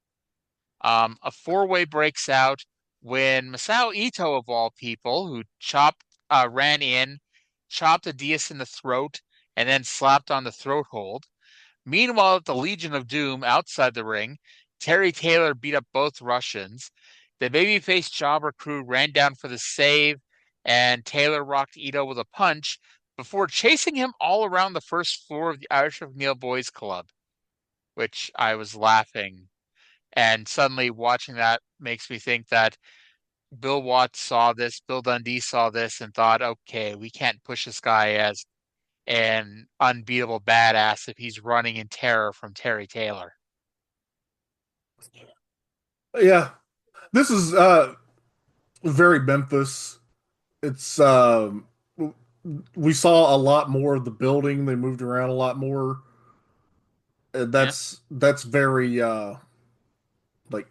A four-way breaks out when Masao Ito, of all people, who ran in, chopped Adias in the throat, and then slapped on the throat hold. Meanwhile, at the Legion of Doom outside the ring, Terry Taylor beat up both Russians. The babyface jobber crew ran down for the save, and Taylor rocked Ito with a punch before chasing him all around the first floor of the Irish McNeil Boys Club, which I was laughing. And suddenly watching that makes me think that Bill Watts saw this, Bill Dundee saw this, and thought, okay, we can't push this guy as an unbeatable badass if he's running in terror from Terry Taylor. Yeah, this is very Memphis. It's we saw a lot more of the building. They moved around a lot more. That's very like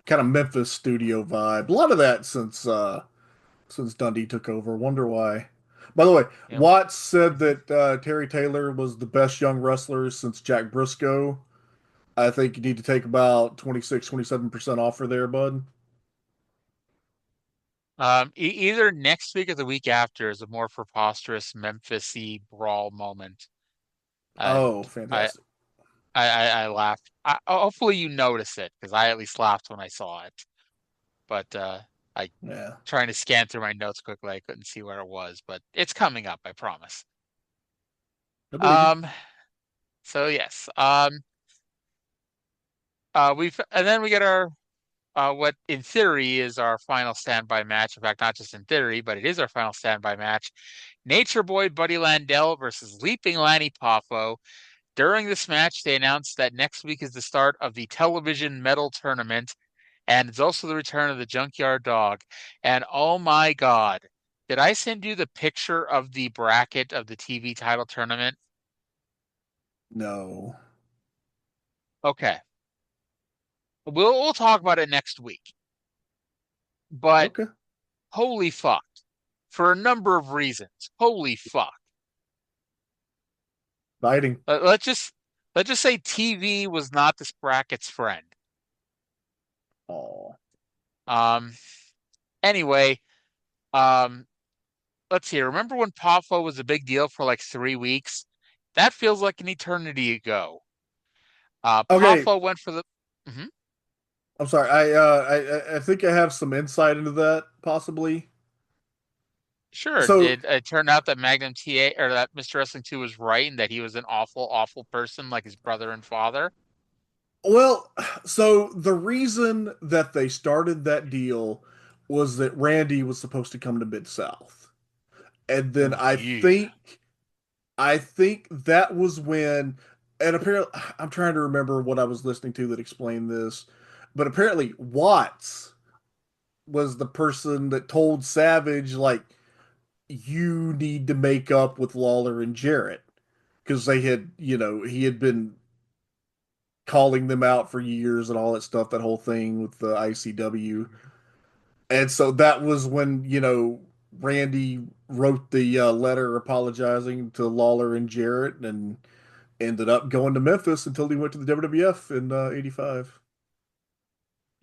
kind of Memphis studio vibe. A lot of that since Dundee took over. Wonder why. By the way, Watts said that Terry Taylor was the best young wrestler since Jack Briscoe. I think you need to take about 26-27% off for there, bud. Either next week or the week after is a more preposterous Memphis-y brawl moment. Oh, fantastic. I laughed. Hopefully you notice it, because I at least laughed when I saw it. But trying to scan through my notes quickly, I couldn't see where it was, but it's coming up, I promise. So yes. Then we get our what in theory is our final standby match. In fact, not just in theory, but it is our final standby match. Nature Boy Buddy Landell versus Leaping Lanny Poffo. During this match, they announced that next week is the start of the television medal tournament, and it's also the return of the Junkyard Dog. And oh my God, did I send you the picture of the bracket of the TV title tournament? No. Okay. We'll talk about it next week. But holy fuck. For a number of reasons. Holy fuck. Fighting. Let's just say TV was not this bracket's friend. Oh. Anyway, let's see. Remember when Poffo was a big deal for like 3 weeks? That feels like an eternity ago. Poffo went for the. Mm-hmm. I'm sorry. I think I have some insight into that, possibly. Sure. So, did it turn out that Magnum TA or that Mr. Wrestling 2 was right and that he was an awful, awful person like his brother and father? Well, so the reason that they started that deal was that Randy was supposed to come to Mid-South. And then I think that was when, and apparently, I'm trying to remember what I was listening to that explained this, but apparently Watts was the person that told Savage, like, you need to make up with Lawler and Jarrett, because they had, he had been calling them out for years and all that stuff, that whole thing with the ICW. And so that was when, Randy wrote the letter apologizing to Lawler and Jarrett and ended up going to Memphis until he went to the WWF in 85.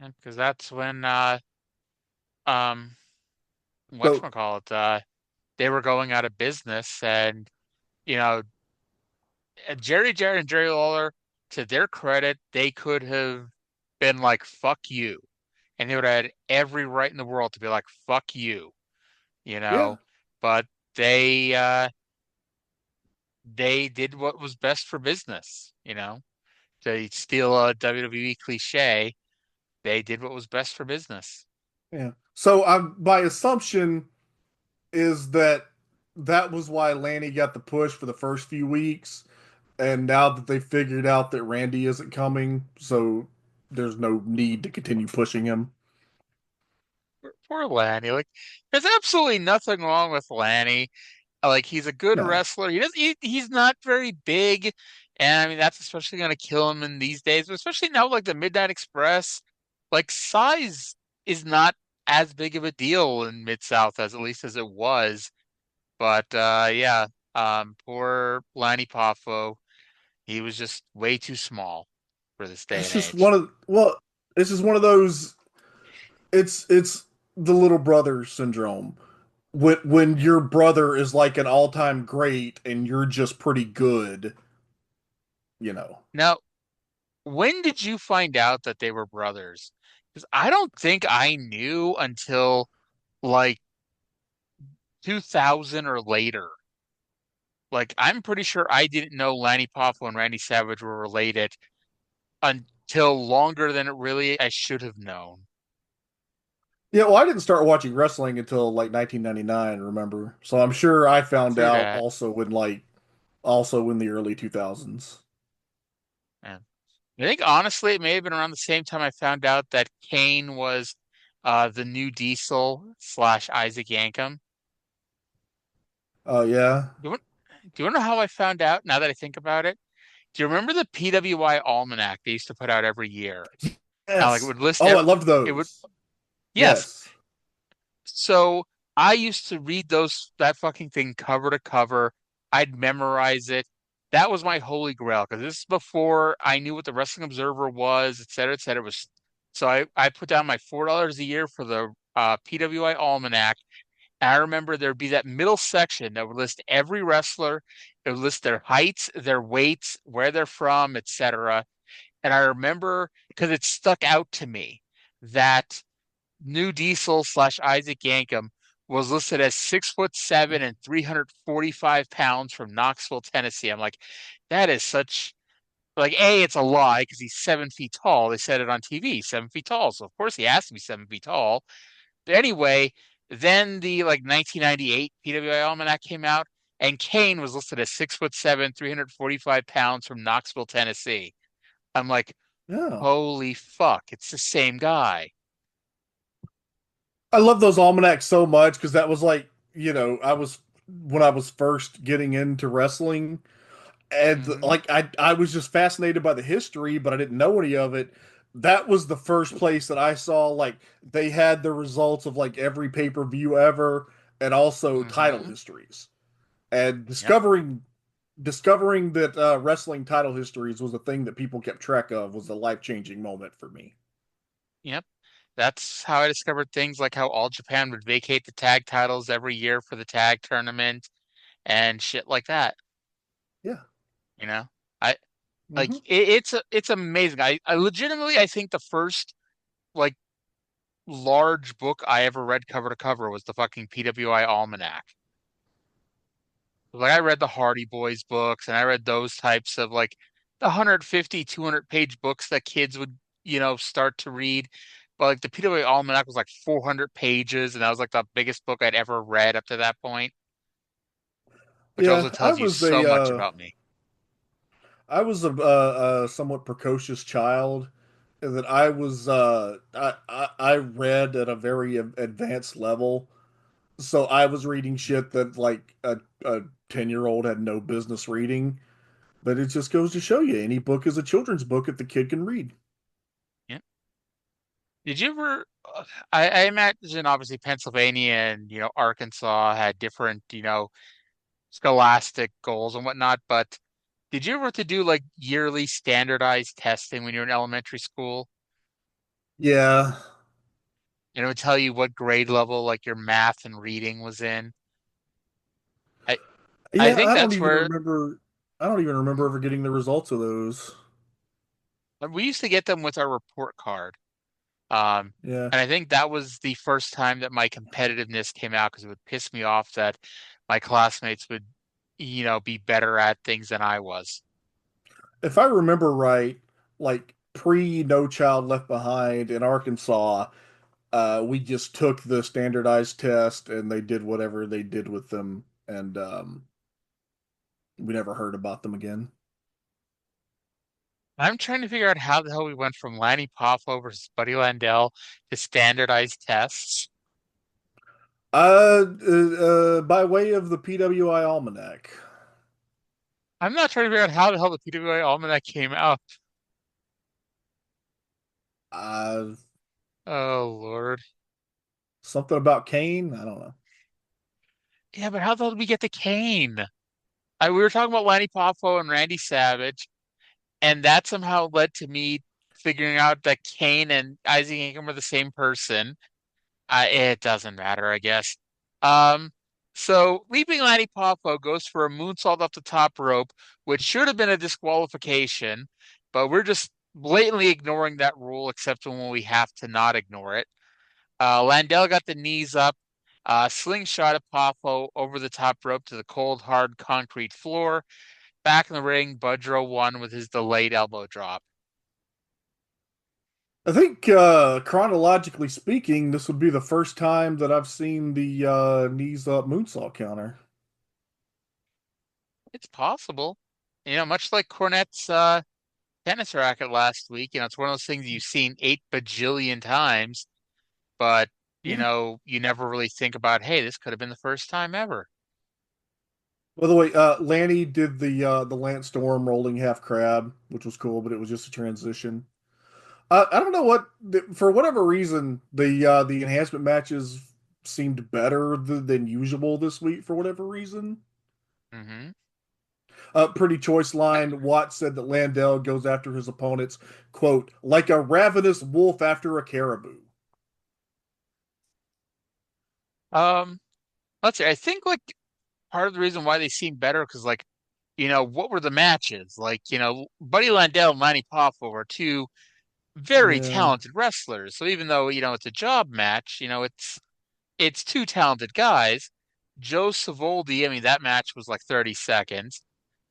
Because that's when whatchamacallit, they were going out of business, and Jerry Jarrett and Jerry Lawler, to their credit, they could have been like, fuck you. And they would have had every right in the world to be like, fuck you. But they did what was best for business, To steal a WWE cliche, they did what was best for business. Yeah. So my assumption is that was why Lanny got the push for the first few weeks. And now that they figured out that Randy isn't coming, so there's no need to continue pushing him. Poor Lanny. Like, there's absolutely nothing wrong with Lanny. Like, he's a good wrestler. He's not very big. And I mean, that's especially going to kill him in these days, but especially now, like the Midnight Express, like size is not as big of a deal in Mid-South as at least as it was. But yeah, poor Lanny Poffo, he was just way too small for this day It's and just age. one of well, it's just one of those. It's the little brother syndrome. When your brother is like an all-time great and you're just pretty good, you know. Now, when did you find out that they were brothers? Because I don't think I knew until like 2000 or later. Like, I'm pretty sure I didn't know Lanny Poffo and Randy Savage were related until longer than it really I should have known. Yeah, well, I didn't start watching wrestling until like 1999, remember? So I'm sure I found True out that. also in the early 2000s. Yeah. I think honestly, it may have been around the same time I found out that Kane was the new Diesel slash Isaac Yankem. Oh yeah. Do you want, do you want to know how I found out now that I think about it? Do you remember the PWI Almanac they used to put out every year? Like it Yes. would list Oh, I loved it would those. yes. Yes. So I used to read that fucking thing cover to cover. I'd memorize it. That was my holy grail because this is before I knew what the Wrestling Observer was, et cetera, et cetera. It was so I put down my $4 a year for the PWI Almanac. And I remember there'd be that middle section that would list every wrestler. It would list their heights, their weights, where they're from, etc. And I remember because it stuck out to me that New Diesel slash Isaac Yankem was listed as 6'7" and 345 pounds from Knoxville, Tennessee. I'm like, that is such like it's a lie because he's 7 feet tall. They said it on TV, 7 feet tall. So of course he has to be 7 feet tall. But anyway, then the like 1998 PWI Almanac came out, and Kane was listed as 6'7", 345 pounds from Knoxville, Tennessee. I'm like, Yeah. holy fuck, it's the same guy. I love those almanacs so much because that was like, I was when I was first getting into wrestling, and Hmm. like I was just fascinated by the history, but I didn't know any of it. That was the first place that I saw like they had the results of like every pay-per-view ever and also title Hmm. histories. And Yep. discovering that wrestling title histories was a thing that people kept track of was a life-changing moment for me. Yep. That's how I discovered things like how All Japan would vacate the tag titles every year for the tag tournament and shit like that. Yeah. You know, I like Hmm. it's amazing. I legitimately I think the first like large book I ever read cover to cover was the fucking PWI Almanac. Like I read the Hardy Boys books and I read those types of like the 150, 200 page books that kids would, start to read. But like the PWA Almanac was like 400 pages and that was like the biggest book I'd ever read up to that point, which Yeah, also tells you so much about me. I was a somewhat precocious child, and that I read at a very advanced level. So I was reading shit that like a 10-year-old had no business reading. But it just goes to show you, any book is a children's book if the kid can read. Yeah. Did you ever I imagine obviously Pennsylvania and Arkansas had different, scholastic goals and whatnot, but did you ever have to do like yearly standardized testing when you were in elementary school? Yeah. And it would tell you what grade level like your math and reading was in. I I Yeah, think that's where I don't even remember ever getting the results of those. we used to get them with our report card. Um, Yeah. and I think that was the first time that my competitiveness came out because it would piss me off that my classmates would, be better at things than I was. If I remember right, like pre No Child Left Behind in Arkansas, we just took the standardized test and they did whatever they did with them, and we never heard about them again. I'm trying to figure out how the hell we went from Lanny Poffo versus Buddy Landell to standardized tests. By way of the PWI Almanac. I'm not trying to figure out how the hell the PWI Almanac came out. Uh, Oh Lord. Something about Kane? I don't know. Yeah, but how the hell did we get to Kane? We were talking about Lanny Poffo and Randy Savage, and that somehow led to me figuring out that Kane and Isaac Ingham are the same person. It doesn't matter, I guess. Um, so Leaping Lanny Poffo goes for a moonsault off the top rope, which should have been a disqualification, but we're just blatantly ignoring that rule, except when we have to not ignore it. Landell got the knees up, slingshot at Poffo over the top rope to the cold, hard concrete floor. Back in the ring, Budrow won with his delayed elbow drop. I think, chronologically speaking, this would be the first time that I've seen the knees up moonsault counter. It's possible. Much like Cornette's tennis racket last week, it's one of those things you've seen 8 bajillion times, but Yeah. You never really think about, hey, this could have been the first time ever. By the way, Lanny did the Lance Storm rolling half crab, which was cool, but it was just a transition. I don't know for whatever reason the enhancement matches seemed better than usual this week for whatever reason. Mm-hmm. Pretty choice line. Watt said that Landell goes after his opponents, quote, like a ravenous wolf after a caribou. Let's see. I think like part of the reason why they seem better because what were the matches? Buddy Landell and Manny Poffo were two very Yeah. talented wrestlers. So even though, it's a job match, it's two talented guys. Joe Savoldi, I mean, that match was like 30 seconds.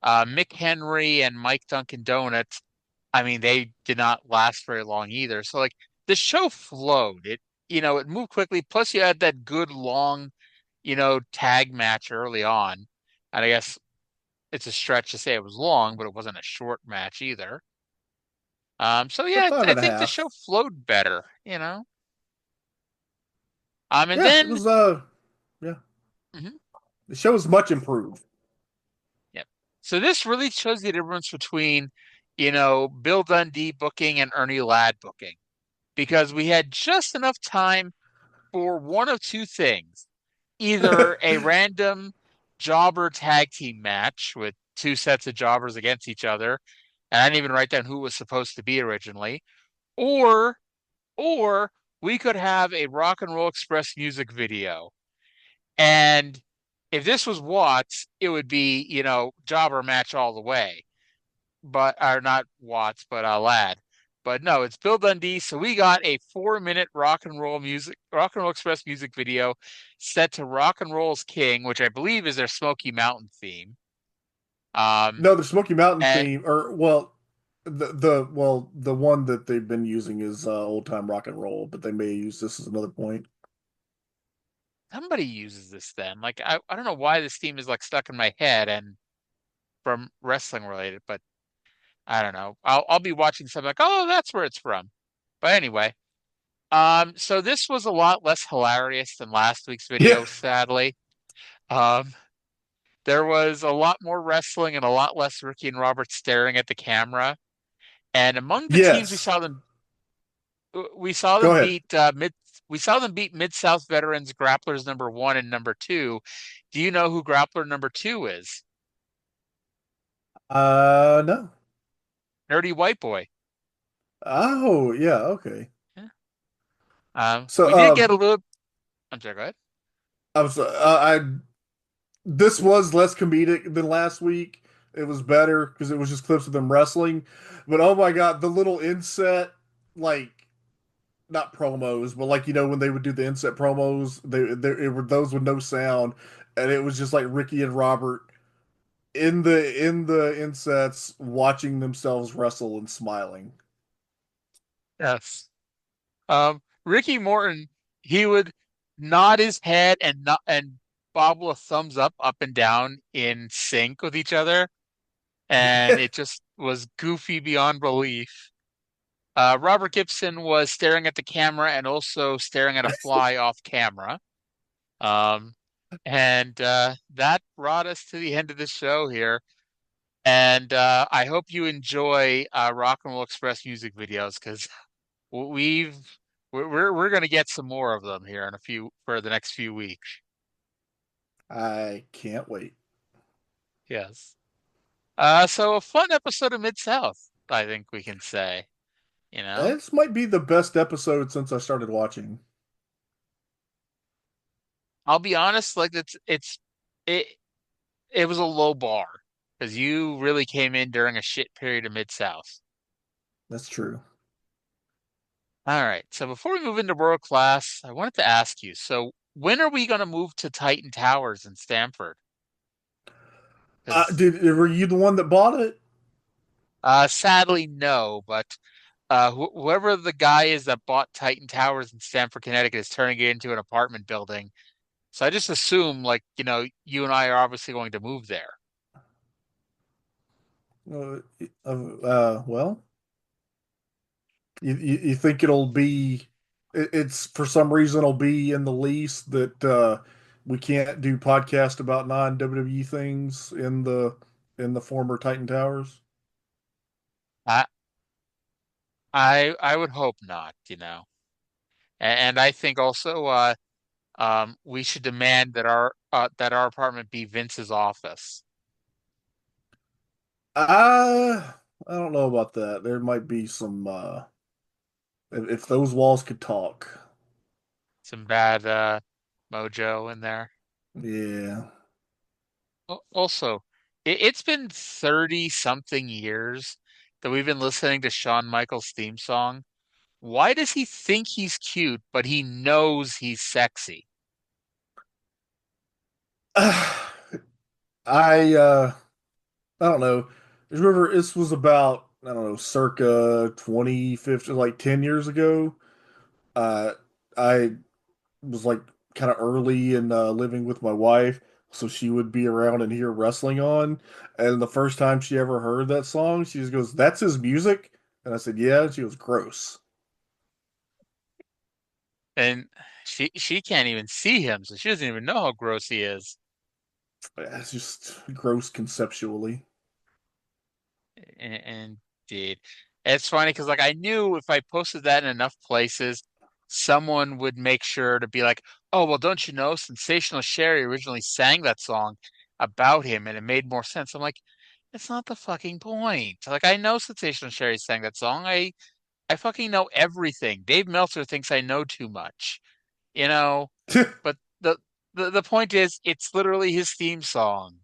Mick Henry and Mike Dunkin' Donuts, I mean, they did not last very long either. So the show flowed. It moved quickly. Plus you had that good long, tag match early on. And I guess it's a stretch to say it was long, but it wasn't a short match either. So yeah, Time I and a think the half. show flowed better. And Yeah, it then was yeah. mhm, The show is much improved. yeah. So this really shows the difference between, Bill Dundee booking and Ernie Ladd booking. Because we had just enough time for one of two things. Either a random jobber tag team match with two sets of jobbers against each other, and I didn't even write down who was supposed to be originally, or or we could have a Rock and Roll Express music video. And if this was Watts, it would be, jobber match all the way. But or not Watts, but Ladd. But no, it's Bill Dundee. So we got a 4-minute Rock and Roll Express music video set to Rock and Roll's King, which I believe is their Smoky Mountain theme. No, the Smoky Mountain And theme, or well, the one that they've been using is old time rock and roll, but they may use this as another point. somebody uses this then. I don't know why this theme is stuck in my head and from wrestling related, but I don't know. I'll be watching something like, oh, that's where it's from. But anyway, so this was a lot less hilarious than last week's video, Yeah. sadly. Um, there was a lot more wrestling and a lot less Ricky and Robert staring at the camera. And among the teams Yes. we saw Go them ahead. beat Mid-South veterans grapplers number 1 and number 2. Do you know who grappler number 2 is? No. Nerdy White Boy. Oh, yeah, okay. Yeah. So, We did get a little. I'm sorry, go ahead. This was less comedic than last week. It was better because it was just clips of them wrestling. But oh my God, the little inset, like, not promos, but when they would do the inset promos, it were those with no sound, and it was just like Ricky and Robert in the insets watching themselves wrestle and smiling. Yes. Ricky Morton, he would nod his head and bobble a thumbs up and down in sync with each other, and it just was goofy beyond belief. Robert Gibson was staring at the camera and also staring at a fly off camera. And that brought us to the end of the show here. And I hope you enjoy Rock and Roll Express music videos, because we're going to get some more of them here for the next few weeks. I can't wait. Yes. So a fun episode of Mid-South, I think we can say. This might be the best episode since I started watching. I'll be honest, like it was a low bar, because you really came in during a shit period of Mid-South. That's true. All right. So before we move into World Class, I wanted to ask you, so when are we going to move to Titan Towers in Stamford? Were you the one that bought it? Sadly, no, but whoever the guy is that bought Titan Towers in Stamford, Connecticut, is turning it into an apartment building. So I just assume, like, you and I are obviously going to move there. Well, you think it'll be? It's for some reason it'll be in the lease that we can't do podcast about non-WWE things in the former Titan Towers. I would hope not, and I think also we should demand that our apartment be Vince's office. I don't know about that. There might be some if those walls could talk. Some bad mojo in there. Yeah. Also, it's been 30 something years that we've been listening to Shawn Michaels' theme song. Why does he think he's cute, but he knows he's sexy? I don't know. Remember, this was about, I don't know, circa 2015, like 10 years ago. I was like kind of early in living with my wife, so she would be around and hear wrestling on. And the first time she ever heard that song, she just goes, "That's his music?" And I said, "Yeah." And she was gross. And she can't even see him, so she doesn't even know how gross he is. It's just gross conceptually. Indeed. It's funny because, like, I knew if I posted that in enough places, someone would make sure to be like, "Oh, well, don't you know, Sensational Sherry originally sang that song about him, and it made more sense." I'm like, it's not the fucking point. Like, I know Sensational Sherry sang that song. I fucking know everything. Dave Meltzer thinks I know too much, but the point is, it's literally his theme song.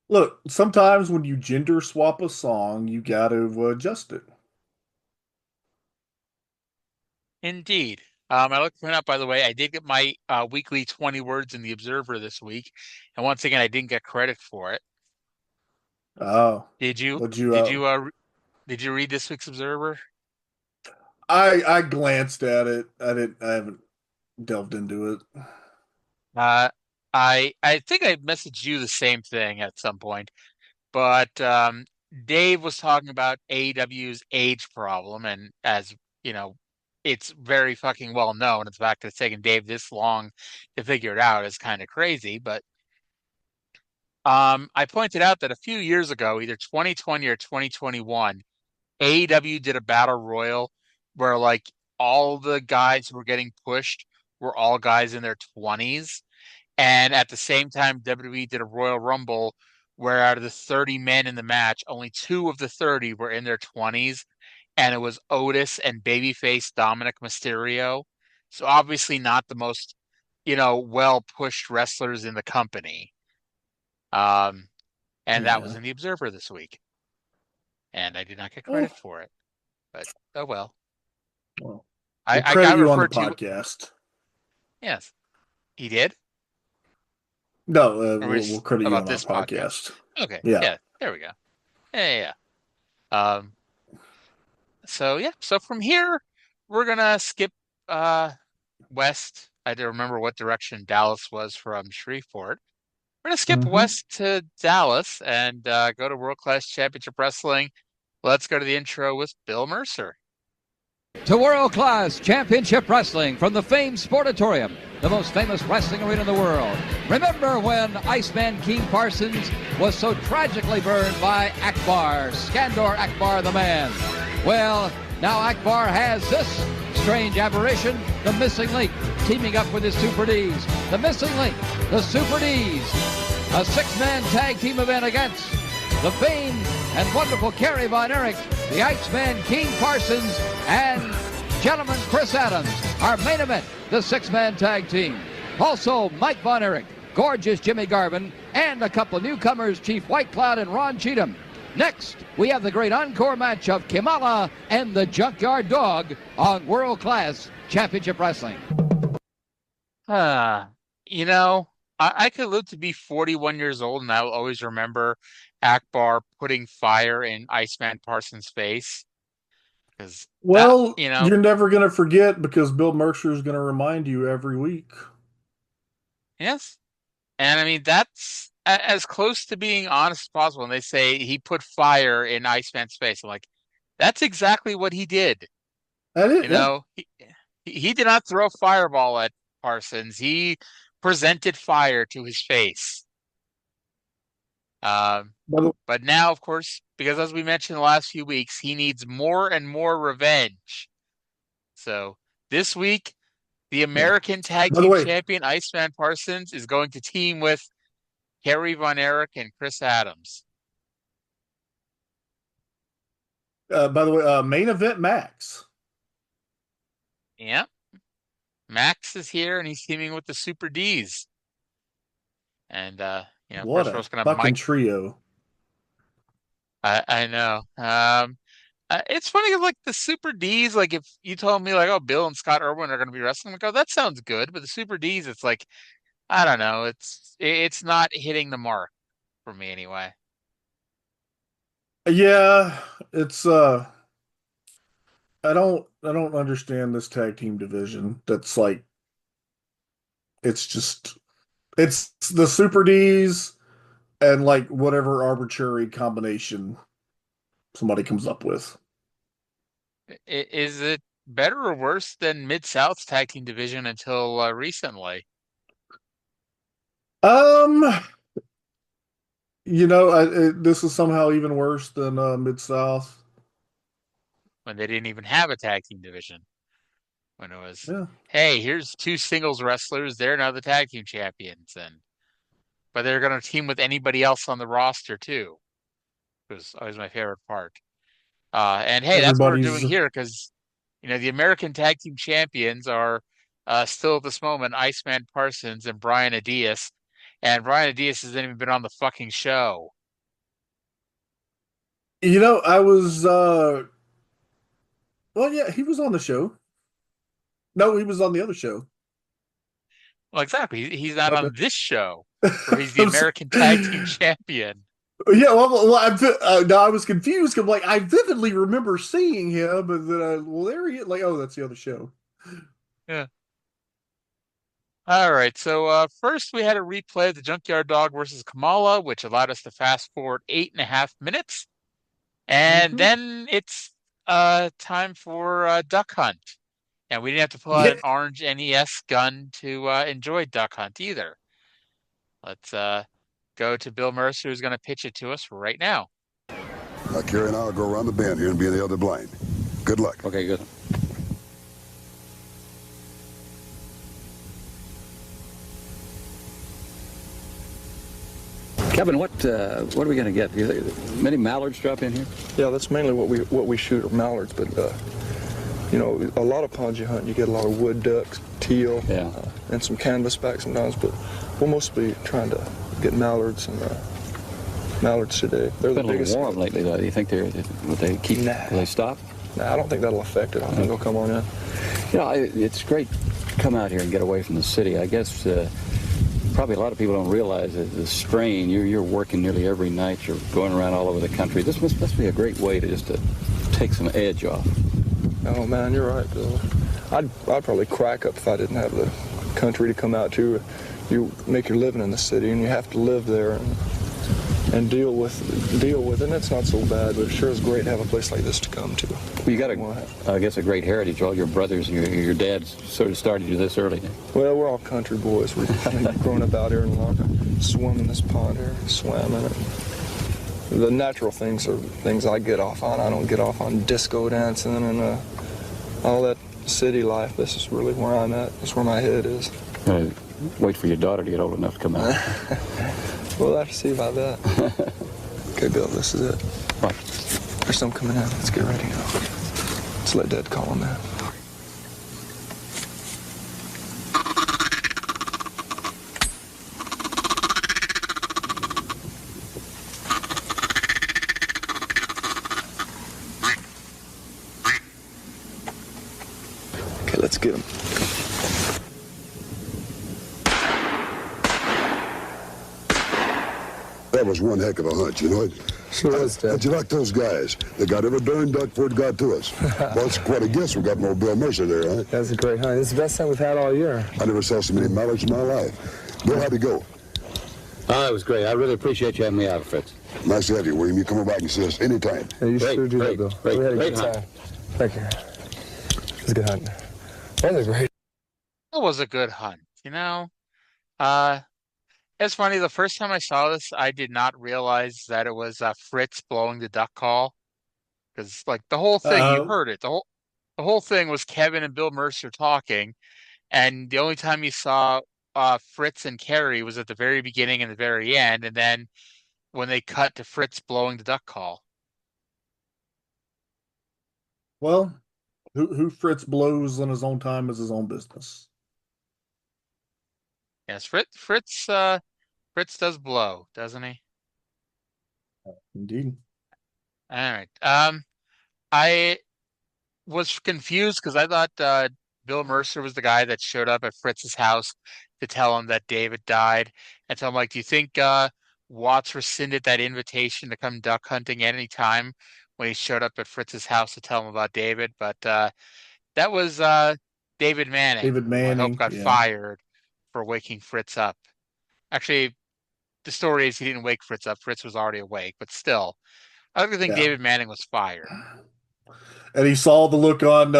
Look, sometimes when you gender swap a song, you got to adjust it. Indeed. I looked to point out, by the way, I did get my weekly 20 words in the Observer this week, and once again, I didn't get credit for it. Oh, did you? Did you read this week's Observer? I glanced at it. I haven't delved into it. I think I messaged you the same thing at some point, but Dave was talking about AEW's age problem, and as you know, it's very fucking well known. The fact that it's taken Dave this long to figure it out is kind of crazy, but I pointed out that a few years ago, either 2020 or 2021, AEW did a battle royal where, like, all the guys who were getting pushed were all guys in their 20s. And at the same time, WWE did a Royal Rumble where out of the 30 men in the match, only 2 of the 30 were in their 20s. And it was Otis and babyface Dominic Mysterio. So obviously not the most, well-pushed wrestlers in the company. And that was in the Observer this week. And I did not get credit for it. But, oh well. Well, I got you on the podcast. Yes. He did? No, we'll credit you on this podcast. Okay. Yeah. There we go. Yeah. So from here, we're gonna skip west. I don't remember what direction Dallas was from Shreveport. We're gonna skip west to Dallas and go to World Class Championship Wrestling. Let's go to the intro with Bill Mercer. To World Class Championship Wrestling from the famed Sportatorium the most famous wrestling arena in the world. Remember when Iceman Parsons was so tragically burned by Akbar, Skandar Akbar the man? Well, now Akbar has this strange aberration, the missing link, teaming up with his Super Ds. The missing link, the Super Ds. A six-man tag team event against the vain and wonderful Kerry Von Erich, the Iceman Parsons, and gentleman Chris Adams. Our main event, the six-man tag team. Also, Mike Von Erich, gorgeous Jimmy Garvin, and a couple of newcomers, Chief White Cloud and Ron Cheatham. Next, we have the great encore match of Kamala and the Junkyard Dog on World Class Championship Wrestling. You know, I could live to be 41 years old, and I will always remember Akbar putting fire in Iceman Parsons' face. Well, you're never going to forget because Bill Mercer is going to remind you every week. Yes. And I mean, that's as close to being honest as possible. And they say he put fire in Iceman's face. I'm like, that's exactly what he did. You know, he did not throw a fireball at Parsons. He presented fire to his face. But now, of course, because as we mentioned the last few weeks, he needs more and more revenge. So this week, the American Tag Team Champion Iceman Parsons is going to team with Kerry Von Erich and Chris Adams. By the way, main event Max. Yeah. Max is here, and he's teaming with the Super Ds. And, you know, what a fucking trio. I know. It's funny because, like, the Super Ds, like, if you told me, like, oh, Bill and Scott Irwin are going to be wrestling, I'm like, oh, that sounds good. But the Super Ds, it's like, I don't know. It's not hitting the mark for me anyway. Yeah, it's I don't understand this tag team division. That's like, it's the Super Ds and like whatever arbitrary combination somebody comes up with. Is it better or worse than Mid-South's tag team division until recently? You know, this is somehow even worse than Mid-South. When they didn't even have a tag team division. When it was, hey, here's two singles wrestlers. They're now the tag team champions. But they're going to team with anybody else on the roster, too. It was always my favorite part. And, hey, that's what we're doing here because, you know, the American Tag Team Champions are still at this moment Iceman Parsons and Brian Adias. And Brian Adias hasn't even been on the fucking show. You know, I was... well, yeah, he was on the show. No, he was on the other show. Well, exactly. He's not on this show where he's the American Tag Team Champion. Yeah, well, I was confused. I'm like, I vividly remember seeing him, but then there he is. Like, oh, that's the other show. Yeah. All right. So first, we had a replay of the Junkyard Dog versus Kamala, which allowed us to fast forward 8.5 minutes, and then it's time for Duck Hunt, and we didn't have to pull out an orange NES gun to enjoy Duck Hunt either. Let's go to Bill Mercer, who's going to pitch it to us right now. Kerry and I will go around the bend here and be in the other blind. Good luck. Okay, good. Kevin, what are we going to get? Many mallards drop in here? Yeah, that's mainly what we shoot are mallards, but you know, a lot of ponds you hunt, you get a lot of wood ducks, teal, and some canvasback sometimes, but we'll mostly be trying to get mallards and mallards today. They're the biggest. It's been a little warm lately, though. Do you think will they stop? Nah, I don't think that'll affect it. I think they'll come on in. You know, it's great to come out here and get away from the city. I guess probably a lot of people don't realize the strain. You're working nearly every night. You're going around all over the country. This must be a great way to just take some edge off. Oh man, you're right, Bill. I'd probably crack up if I didn't have the country to come out to. You make your living in the city, and you have to live there. And and deal with it. And it's not so bad, but it sure is great to have a place like this to come to. Well, you got I guess a great heritage. All your brothers and your dad sort of started you this early. Well, we're all country boys. We've grown up out here in Lanka, swum in this pond here, swam in it. The natural things are things I get off on. I don't get off on disco dancing and all that city life. This is really where I'm at. This is where my head is. Wait for your daughter to get old enough to come out. We'll have to see about that. Okay, Bill, this is it. What? There's some coming in. Let's get ready now. Let's let Dad call him that. Okay, let's get him. That was one heck of a hunch, you know it? Sure was, Dad. How'd you like those guys? They got every darn duck before it got to us. Well, it's quite a guess we got more Bill Mercer there, huh? That's a great hunt. This is the best hunt we've had all year. I never saw so many mallards in my life. Bill, how'd it go? Oh, it was great. I really appreciate you having me out, Fritz. Nice to have you, William. You come back and see us anytime. Yeah, you Great, sure do that, great, Bill. great, We had a great good hunt. time. Thank you. It was a good hunt. That was a great. It was a good hunt, you know. It's funny. The first time I saw this, I did not realize that it was Fritz blowing the duck call, because like the whole thing, you heard it. The whole thing was Kevin and Bill Mercer talking, and the only time you saw Fritz and Kerry was at the very beginning and the very end, and then when they cut to Fritz blowing the duck call. Well, who Fritz blows on his own time is his own business. Yes, Fritz does blow, doesn't he? Indeed. All right. I was confused because I thought Bill Mercer was the guy that showed up at Fritz's house to tell him that David died. And so I'm like, do you think Watts rescinded that invitation to come duck hunting at any time when he showed up at Fritz's house to tell him about David? But that was David Manning. David who I hope Manning, got yeah. fired for waking Fritz up. Actually, the story is he didn't wake Fritz up. Fritz was already awake, but still, I don't think Yeah. David Manning was fired. And he saw the look on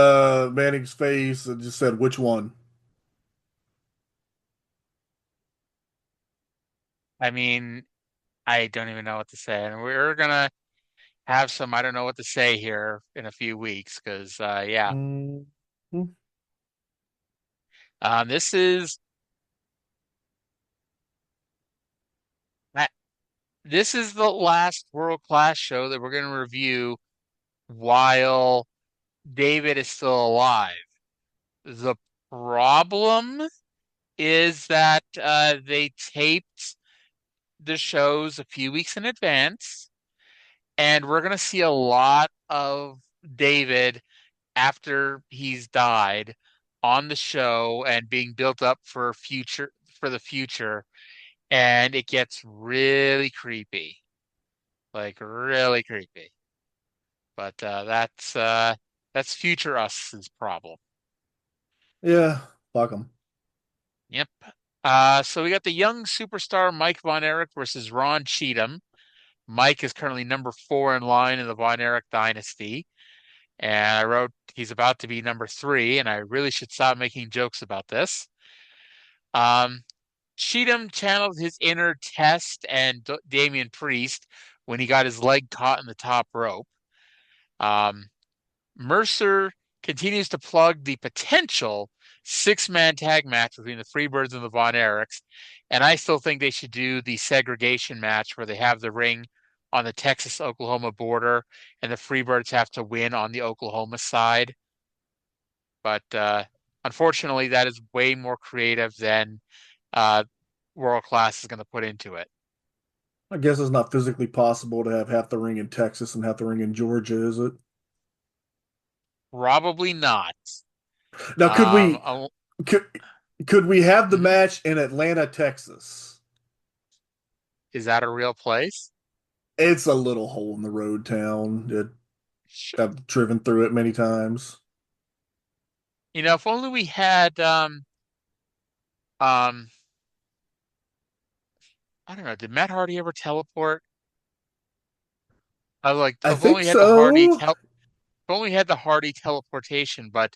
Manning's face and just said, "Which one?" I mean, I don't even know what to say. And we're gonna have some I don't know what to say here in a few weeks because yeah. Mm-hmm. This is the last world class show that we're gonna review while David is still alive. The problem is that they taped the shows a few weeks in advance, and we're going to see a lot of David after he's died on the show and being built up for the future, and it gets really creepy. Like really creepy. But that's future us's problem. Yeah, fuck him. Yep. So we got the young superstar Mike Von Erich versus Ron Cheatham. Mike is currently number 4 in line in the Von Erich dynasty. And I wrote he's about to be number 3, and I really should stop making jokes about this. Cheatham channeled his inner Test and Damian Priest when he got his leg caught in the top rope. Mercer continues to plug the potential 6-man tag match between the Freebirds and the Von Erichs, and I still think they should do the segregation match where they have the ring on the Texas-Oklahoma border and the Freebirds have to win on the Oklahoma side. But unfortunately, that is way more creative than World Class is going to put into it. I guess it's not physically possible to have half the ring in Texas and half the ring in Georgia, is it? Probably not. Now, could we have the match in Atlanta, Texas? Is that a real place? It's a little hole in the road town. I've driven through it many times. You know, if only we had I don't know, did Matt Hardy ever teleport? I was like, I if think only had the Hardy so. if only had the Hardy teleportation, but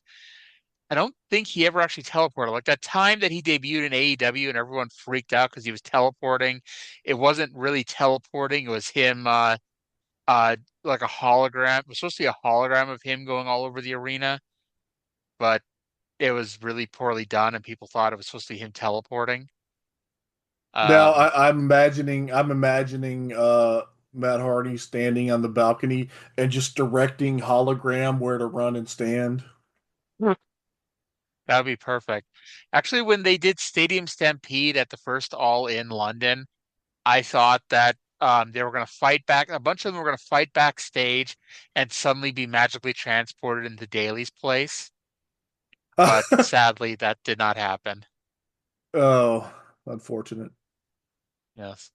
I don't think he ever actually teleported. Like that time that he debuted in AEW and everyone freaked out because he was teleporting, it wasn't really teleporting. It was him, uh, like a hologram. It was supposed to be a hologram of him going all over the arena, but it was really poorly done, and people thought it was supposed to be him teleporting. Now Um, I'm imagining Matt Hardy standing on the balcony and just directing hologram where to run and stand. that would be perfect. Actually, when they did Stadium Stampede at the first All In London, I thought that they were going to fight back. A bunch of them were going to fight backstage and suddenly be magically transported into Daly's place. But sadly, that did not happen. Oh, unfortunate. Yes.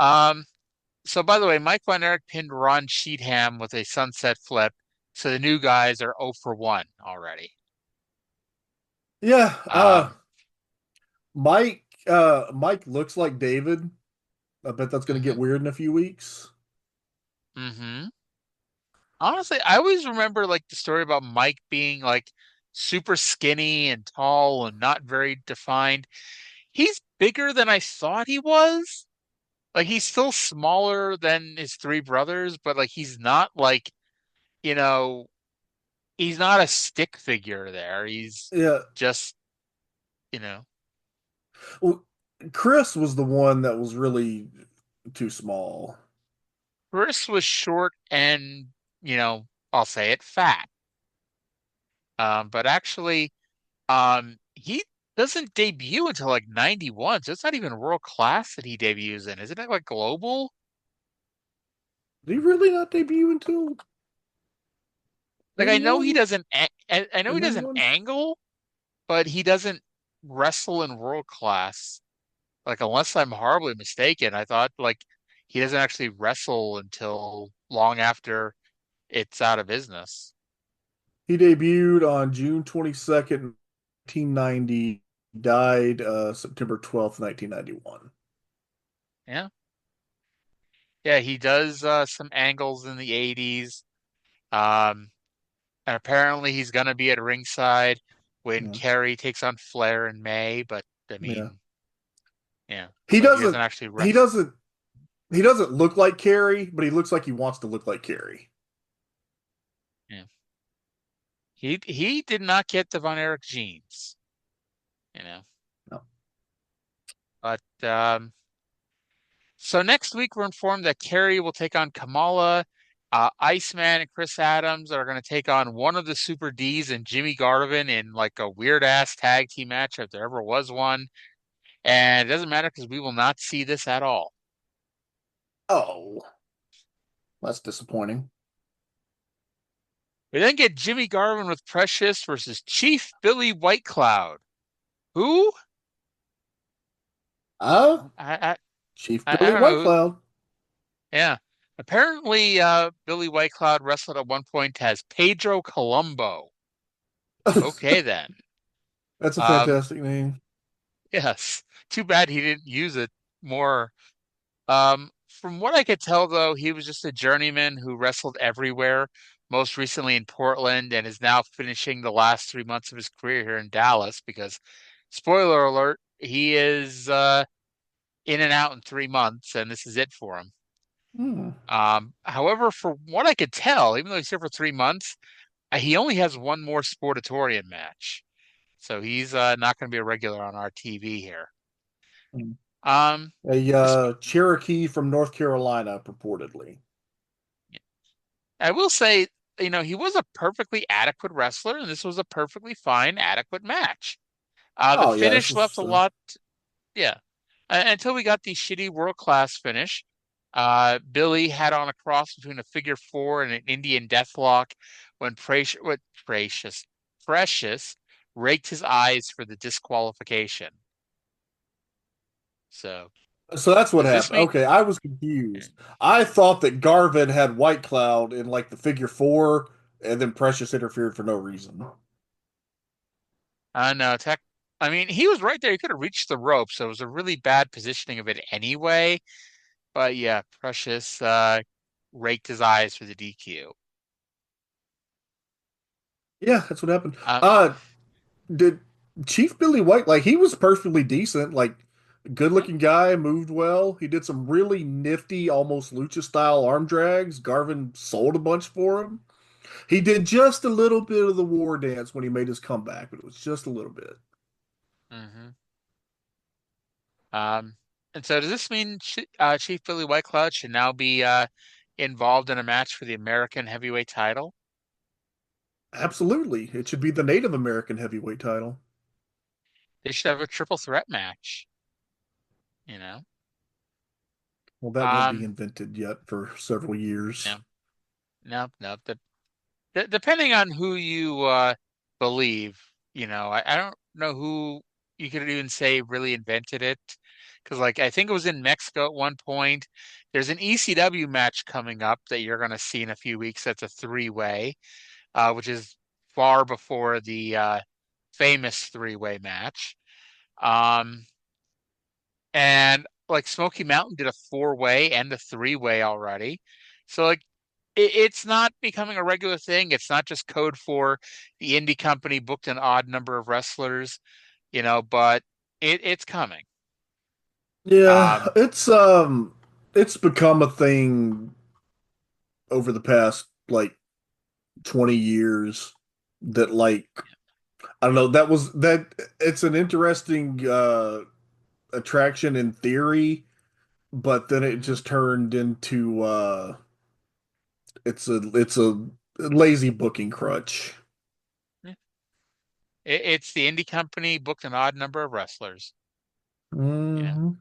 So by the way, Mike Von Erich pinned Ron Cheatham with a sunset flip. So the new guys are 0 for 1 already. Yeah, Mike looks like David. I bet that's going to get weird in a few weeks. Mm-hmm. Honestly, I always remember like the story about Mike being like super skinny and tall and not very defined. He's bigger than I thought he was. Like he's still smaller than his three brothers, but like he's not like, you know, he's not a stick figure there. He's Yeah. just, you know. Well, Chris was the one that was really too small. Chris was short and, I'll say it, fat. But actually, he doesn't debut until like 91, so it's not even World Class that he debuts in. Isn't it like Global? Did he really not debut until Like I know he 91? doesn't I know he doesn't 91? angle, but he doesn't wrestle in World Class. Like unless I'm horribly mistaken, I thought like he doesn't actually wrestle until long after it's out of business. He debuted on June 22nd, 1990, died September 12th, 1991. Yeah. Yeah, he does some angles in the 80s. Um, and apparently he's gonna be at ringside when Yeah. Kerry takes on Flair in May, but I Yeah. mean, yeah. He So doesn't actually he doesn't he doesn't look like Kerry, but he looks like he wants to look like Kerry. Yeah. He did not get the Von Erich genes, No. But so next week we're informed that Kerry will take on Kamala. Iceman and Chris Adams are going to take on one of the Super Ds and Jimmy Garvin in like a weird ass tag team match if there ever was one. And it doesn't matter because we will not see this at all. Oh, that's disappointing. We then get Jimmy Garvin with Precious versus Chief Billy White Cloud. Who? Chief I Billy don't White know. Cloud. Yeah. Apparently, Billy White Cloud wrestled at one point as Pedro Colombo. Okay, then. That's a fantastic name. Yes. Too bad he didn't use it more. From what I could tell, though, he was just a journeyman who wrestled everywhere, most recently in Portland, and is now finishing the last 3 months of his career here in Dallas because, spoiler alert, he is in and out in 3 months, and this is it for him. However, from what I could tell, even though he's here for 3 months, he only has one more Sportatorium match. So he's not going to be a regular on our TV here. A Cherokee from North Carolina, purportedly. I will say, he was a perfectly adequate wrestler, and this was a perfectly fine, adequate match. The finish left a lot. Yeah. Until we got the shitty world class finish. Billy had on a cross between a figure four and an Indian deathlock when Precious raked his eyes for the disqualification. So that's what happened. Okay, I was confused. I thought that Garvin had White Cloud in like the figure four, and then Precious interfered for no reason. No, I mean, he was right there. He could have reached the rope, so it was a really bad positioning of it anyway. But yeah, Precious raked his eyes for the DQ. Yeah, that's what happened. Did Chief Billy White, like, he was perfectly decent, like, good looking guy, moved well. He did some really nifty, almost lucha style arm drags. Garvin sold a bunch for him. He did just a little bit of the war dance when he made his comeback, but it was just a little bit. Mm-hmm. And so does this mean Chief Billy White Cloud should now be involved in a match for the American heavyweight title? Absolutely. It should be the Native American heavyweight title. They should have a triple threat match. You know? Well, that won't be invented yet for several years. No. Depending on who you believe, you know, I don't know who you could even say really invented it. Because, like, I think it was in Mexico at one point. There's an ECW match coming up that you're going to see in a few weeks. That's a three-way, which is far before the famous three-way match. And, like, Smoky Mountain did a four-way and a three-way already. So, like, it's not becoming a regular thing. It's not just code for the indie company booked an odd number of wrestlers, you know, but it's coming. Yeah, it's become a thing over the past, like, 20 years that, like, I don't know, it's an interesting attraction in theory, but then it just turned into it's a lazy booking crutch. It's the indie company booked an odd number of wrestlers. Mm-hmm.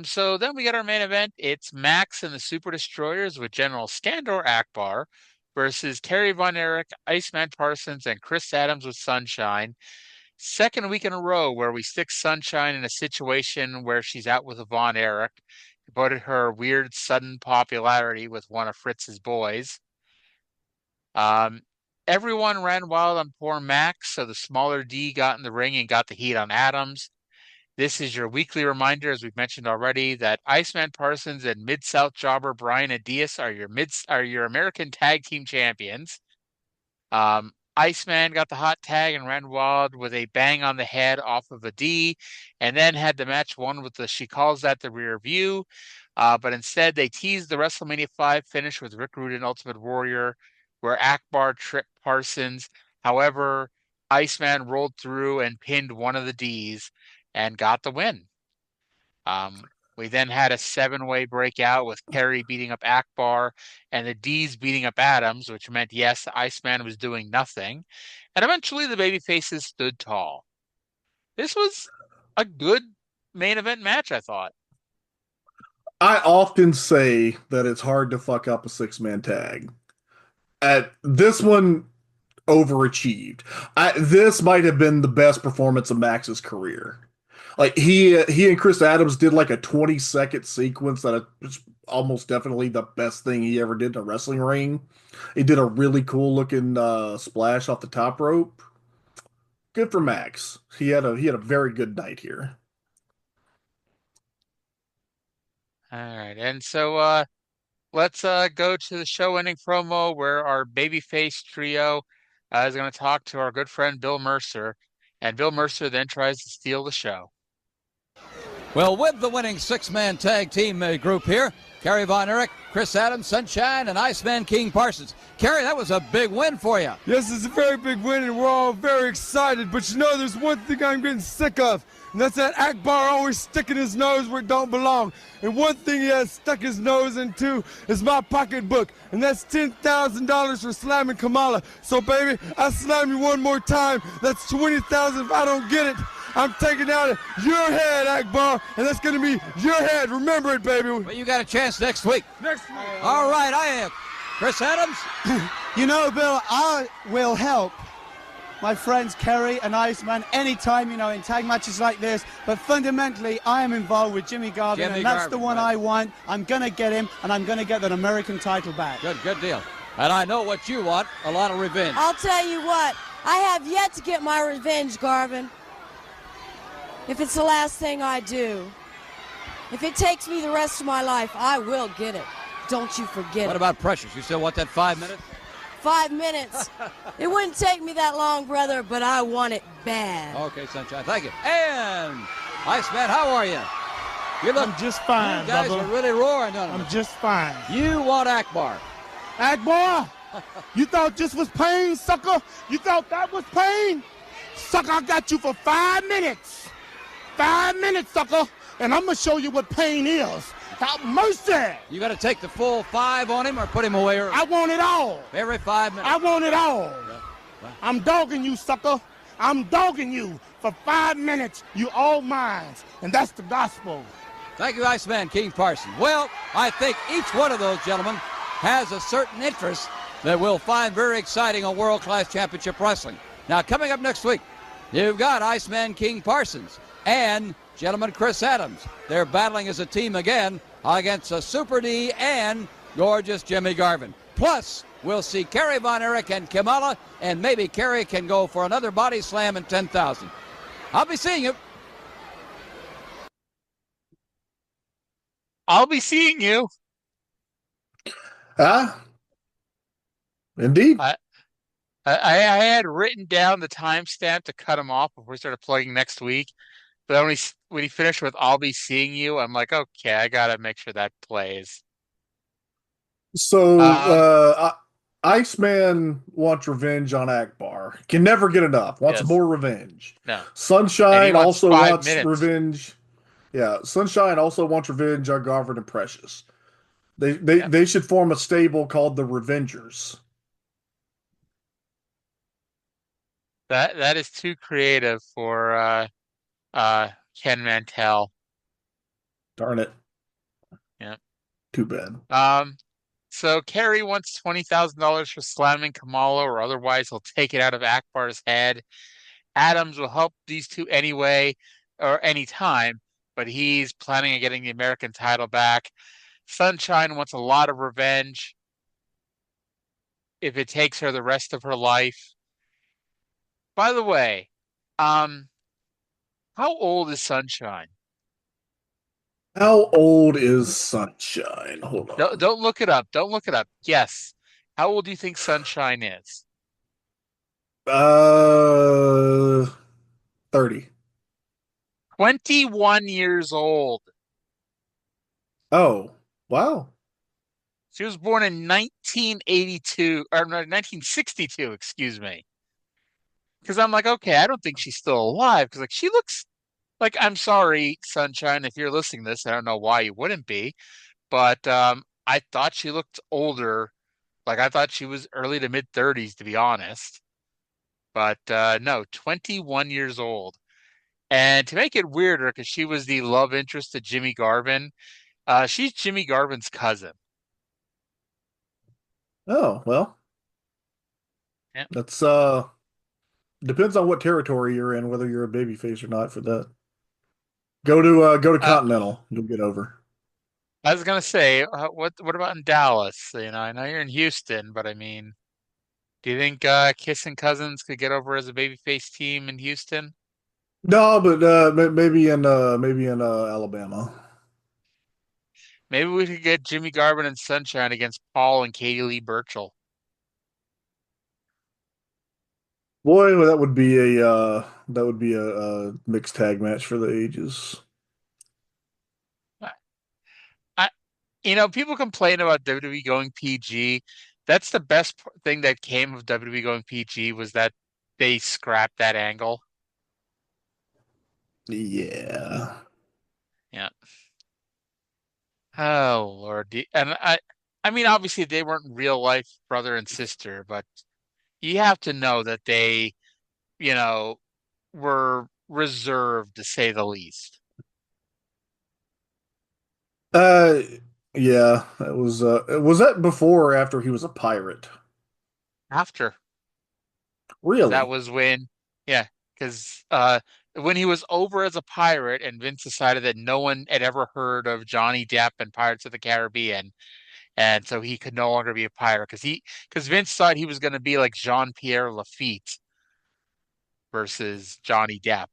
So then we get our main event. It's Max and the Super Destroyers with General Skandar Akbar versus Fritz Von Erich, Iceman Parsons, and Chris Adams with Sunshine. Second week in a row where we stick Sunshine in a situation where she's out with a Von Erich, devoted her weird sudden popularity with one of Fritz's boys. Everyone ran wild on poor Max, so the smaller D got in the ring and got the heat on Adams. This is your weekly reminder, as we've mentioned already, that Iceman Parsons and Mid-South jobber Brian Adias are your American Tag Team Champions. Iceman got the hot tag and ran wild with a bang on the head off of a D, and then had the match won with she calls that the rear view. But instead, they teased the WrestleMania 5 finish with Rick Rude and Ultimate Warrior, where Akbar tripped Parsons. However, Iceman rolled through and pinned one of the Ds and got the win. We then had a 7-way breakout with Kerry beating up Akbar and the D's beating up Adams, which meant, yes, Iceman was doing nothing. And eventually the babyfaces stood tall. This was a good main event match, I thought. I often say that it's hard to fuck up a 6-man tag. This one overachieved. This might have been the best performance of Max's career. Like, he and Chris Adams did like a 20-second sequence that is almost definitely the best thing he ever did in a wrestling ring. He did a really cool looking splash off the top rope. Good for Max. He had a very good night here. All right, and so let's go to the show-ending promo where our babyface trio is going to talk to our good friend Bill Mercer, and Bill Mercer then tries to steal the show. Well, with the winning 6-man tag team group here, Kerry Von Erich, Chris Adams, Sunshine, and Iceman King Parsons. Kerry, that was a big win for you. Yes, it's a very big win, and we're all very excited. But you know, there's one thing I'm getting sick of, and that's that Akbar always sticking his nose where it don't belong. And one thing he has stuck his nose into is my pocketbook, and that's $10,000 for slamming Kamala. So, baby, I slam you one more time. That's $20,000 if I don't get it. I'm taking out your head, Akbar, and that's going to be your head. Remember it, baby. Well, you got a chance next week. Next week. All right, I am. Chris Adams? You know, Bill, I will help my friends Kerry and Iceman anytime, you know, in tag matches like this. But fundamentally, I am involved with Jimmy Garvin, and that's the one I want. I'm going to get him, and I'm going to get that American title back. Good deal. And I know what you want, a lot of revenge. I'll tell you what, I have yet to get my revenge, Garvin. If it's the last thing I do. If it takes me the rest of my life, I will get it. Don't you forget What it. about Precious? You still want that 5 minutes? 5 minutes. It wouldn't take me that long, brother, but I want it bad. Okay, Sunshine. Thank you. And Iceman, how are you? I'm just fine, You guys brother. are really roaring on I'm just fine. You want Akbar. Akbar, you thought this was pain, sucker? You thought that was pain? Sucker, I got you for 5 minutes. 5 minutes, sucker. And I'm going to show you what pain is. Have mercy. You got to take the full 5 on him or put him away early? I want it all. Every 5 minutes. I want it all. I'm dogging you, sucker. I'm dogging you for 5 minutes. You all mine. And that's the gospel. Thank you, Iceman King Parsons. Well, I think each one of those gentlemen has a certain interest that we'll find very exciting on world-class championship wrestling. Now, coming up next week, you've got Iceman King Parsons and gentleman Chris Adams. They're battling as a team again against a Super D and gorgeous Jimmy Garvin. Plus, we'll see Kerry Von Erich and Kamala, and maybe Kerry can go for another body slam in 10,000. I'll be seeing you. I'll be seeing you. Indeed. I had written down the timestamp to cut him off before we started plugging next week. But when he finished with "I'll be seeing you," I'm like, okay, I gotta make sure that plays. So Iceman wants revenge on Akbar. Can never get enough. Wants more revenge. No. Sunshine also wants 5 minutes. revenge. Yeah, Sunshine also wants revenge on Garvin and Precious. They should form a stable called the Revengers. That is too creative for Ken Mantell. Darn it. Yeah. Too bad. So Kerry wants $20,000 for slamming Kamala, or otherwise he'll take it out of Akbar's head. Adams will help these two anyway, or anytime, but he's planning on getting the American title back. Sunshine wants a lot of revenge if it takes her the rest of her life. By the way, how old is Sunshine? How old is Sunshine? Hold on. Don't look it up. Don't look it up. Yes. How old do you think Sunshine is? 30. 21 years old. Oh, wow. She was born in 1982, or no, 1962, excuse me. Because I'm like, okay, I don't think she's still alive. Because she looks like, I'm sorry, Sunshine, if you're listening to this, I don't know why you wouldn't be, but I thought she looked older. Like, I thought she was early to mid 30s, to be honest. But no, 21 years old. And to make it weirder, because she was the love interest to Jimmy Garvin, she's Jimmy Garvin's cousin. Oh, well. Yeah. That's depends on what territory you're in, whether you're a babyface or not for that. Go to Continental. You'll get over. I was gonna say, what about in Dallas? I know you're in Houston, but I mean, do you think Kissing Cousins could get over as a babyface team in Houston? No, but maybe in Alabama. Maybe we could get Jimmy Garvin and Sunshine against Paul and Katie Lea Burchill. Boy, that would be a mixed tag match for the ages. People complain about WWE going PG. That's the best thing that came of WWE going PG was that they scrapped that angle. Yeah. Yeah. Oh Lord. And I mean, obviously they weren't real life brother and sister, but you have to know that they, were reserved to say the least. Yeah, it was that before or after he was a pirate? After. Really? That was when, yeah, because when he was over as a pirate and Vince decided that no one had ever heard of Johnny Depp and Pirates of the Caribbean, and so he could no longer be a pirate because Vince thought he was going to be like Jean-Pierre Lafitte versus Johnny Depp.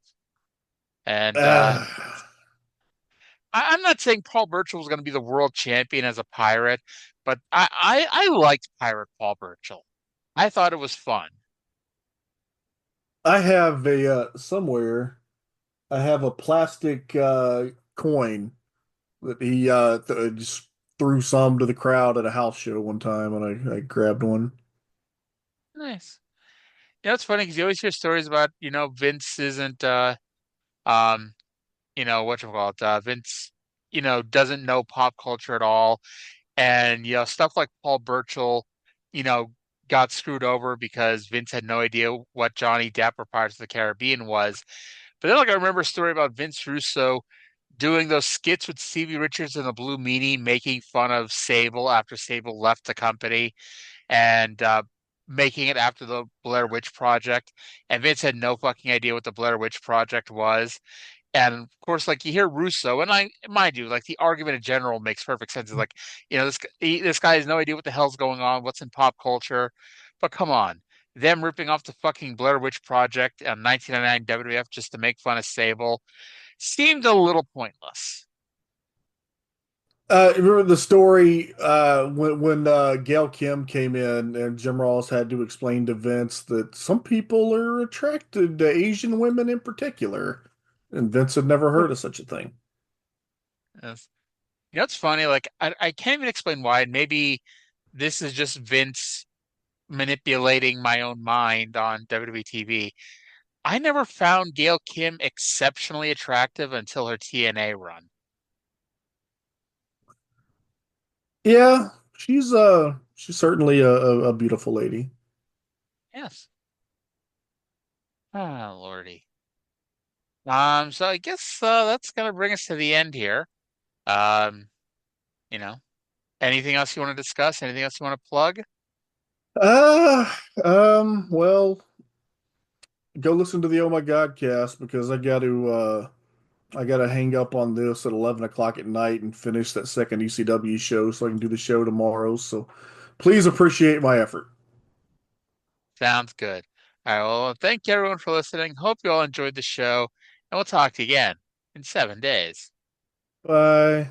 And I'm not saying Paul Burchill was going to be the world champion as a pirate, but I liked Pirate Paul Burchill. I thought it was fun. I have somewhere. I have a plastic coin that he just threw some to the crowd at a house show one time, and I grabbed one. Nice. It's funny because you always hear stories about, Vince isn't, um, whatchamacallit, Vince, doesn't know pop culture at all. And, stuff like Paul Burchill, you know, got screwed over because Vince had no idea what Johnny Depp or Pirates of the Caribbean was. But then, I remember a story about Vince Russo doing those skits with Stevie Richards and the Blue Meanie, making fun of Sable after Sable left the company, and making it after the Blair Witch Project. And Vince had no fucking idea what the Blair Witch Project was. And of course, you hear Russo, and mind you, the argument in general makes perfect sense. It's this guy has no idea what the hell's going on, what's in pop culture. But come on, them ripping off the fucking Blair Witch Project on 1999 WWF just to make fun of Sable seemed a little pointless. Remember the story when Gail Kim came in and Jim Ross had to explain to Vince that some people are attracted to Asian women in particular, and Vince had never heard of such a thing. Yes. It's funny. I can't even explain why. Maybe this is just Vince manipulating my own mind on WWE TV. I never found Gail Kim exceptionally attractive until her TNA run. Yeah, she's certainly a beautiful lady. Yes. Ah, Lordy. So I guess that's gonna bring us to the end here. Um, anything else you want to discuss? Anything else you want to plug? Well, go listen to the Oh My God cast because I gotta hang up on this at 11 o'clock at night and finish that second ECW show so I can do the show tomorrow. So please appreciate my effort. Sounds good. All right, well, thank you everyone for listening. Hope you all enjoyed the show, and we'll talk to you again in 7 days. Bye.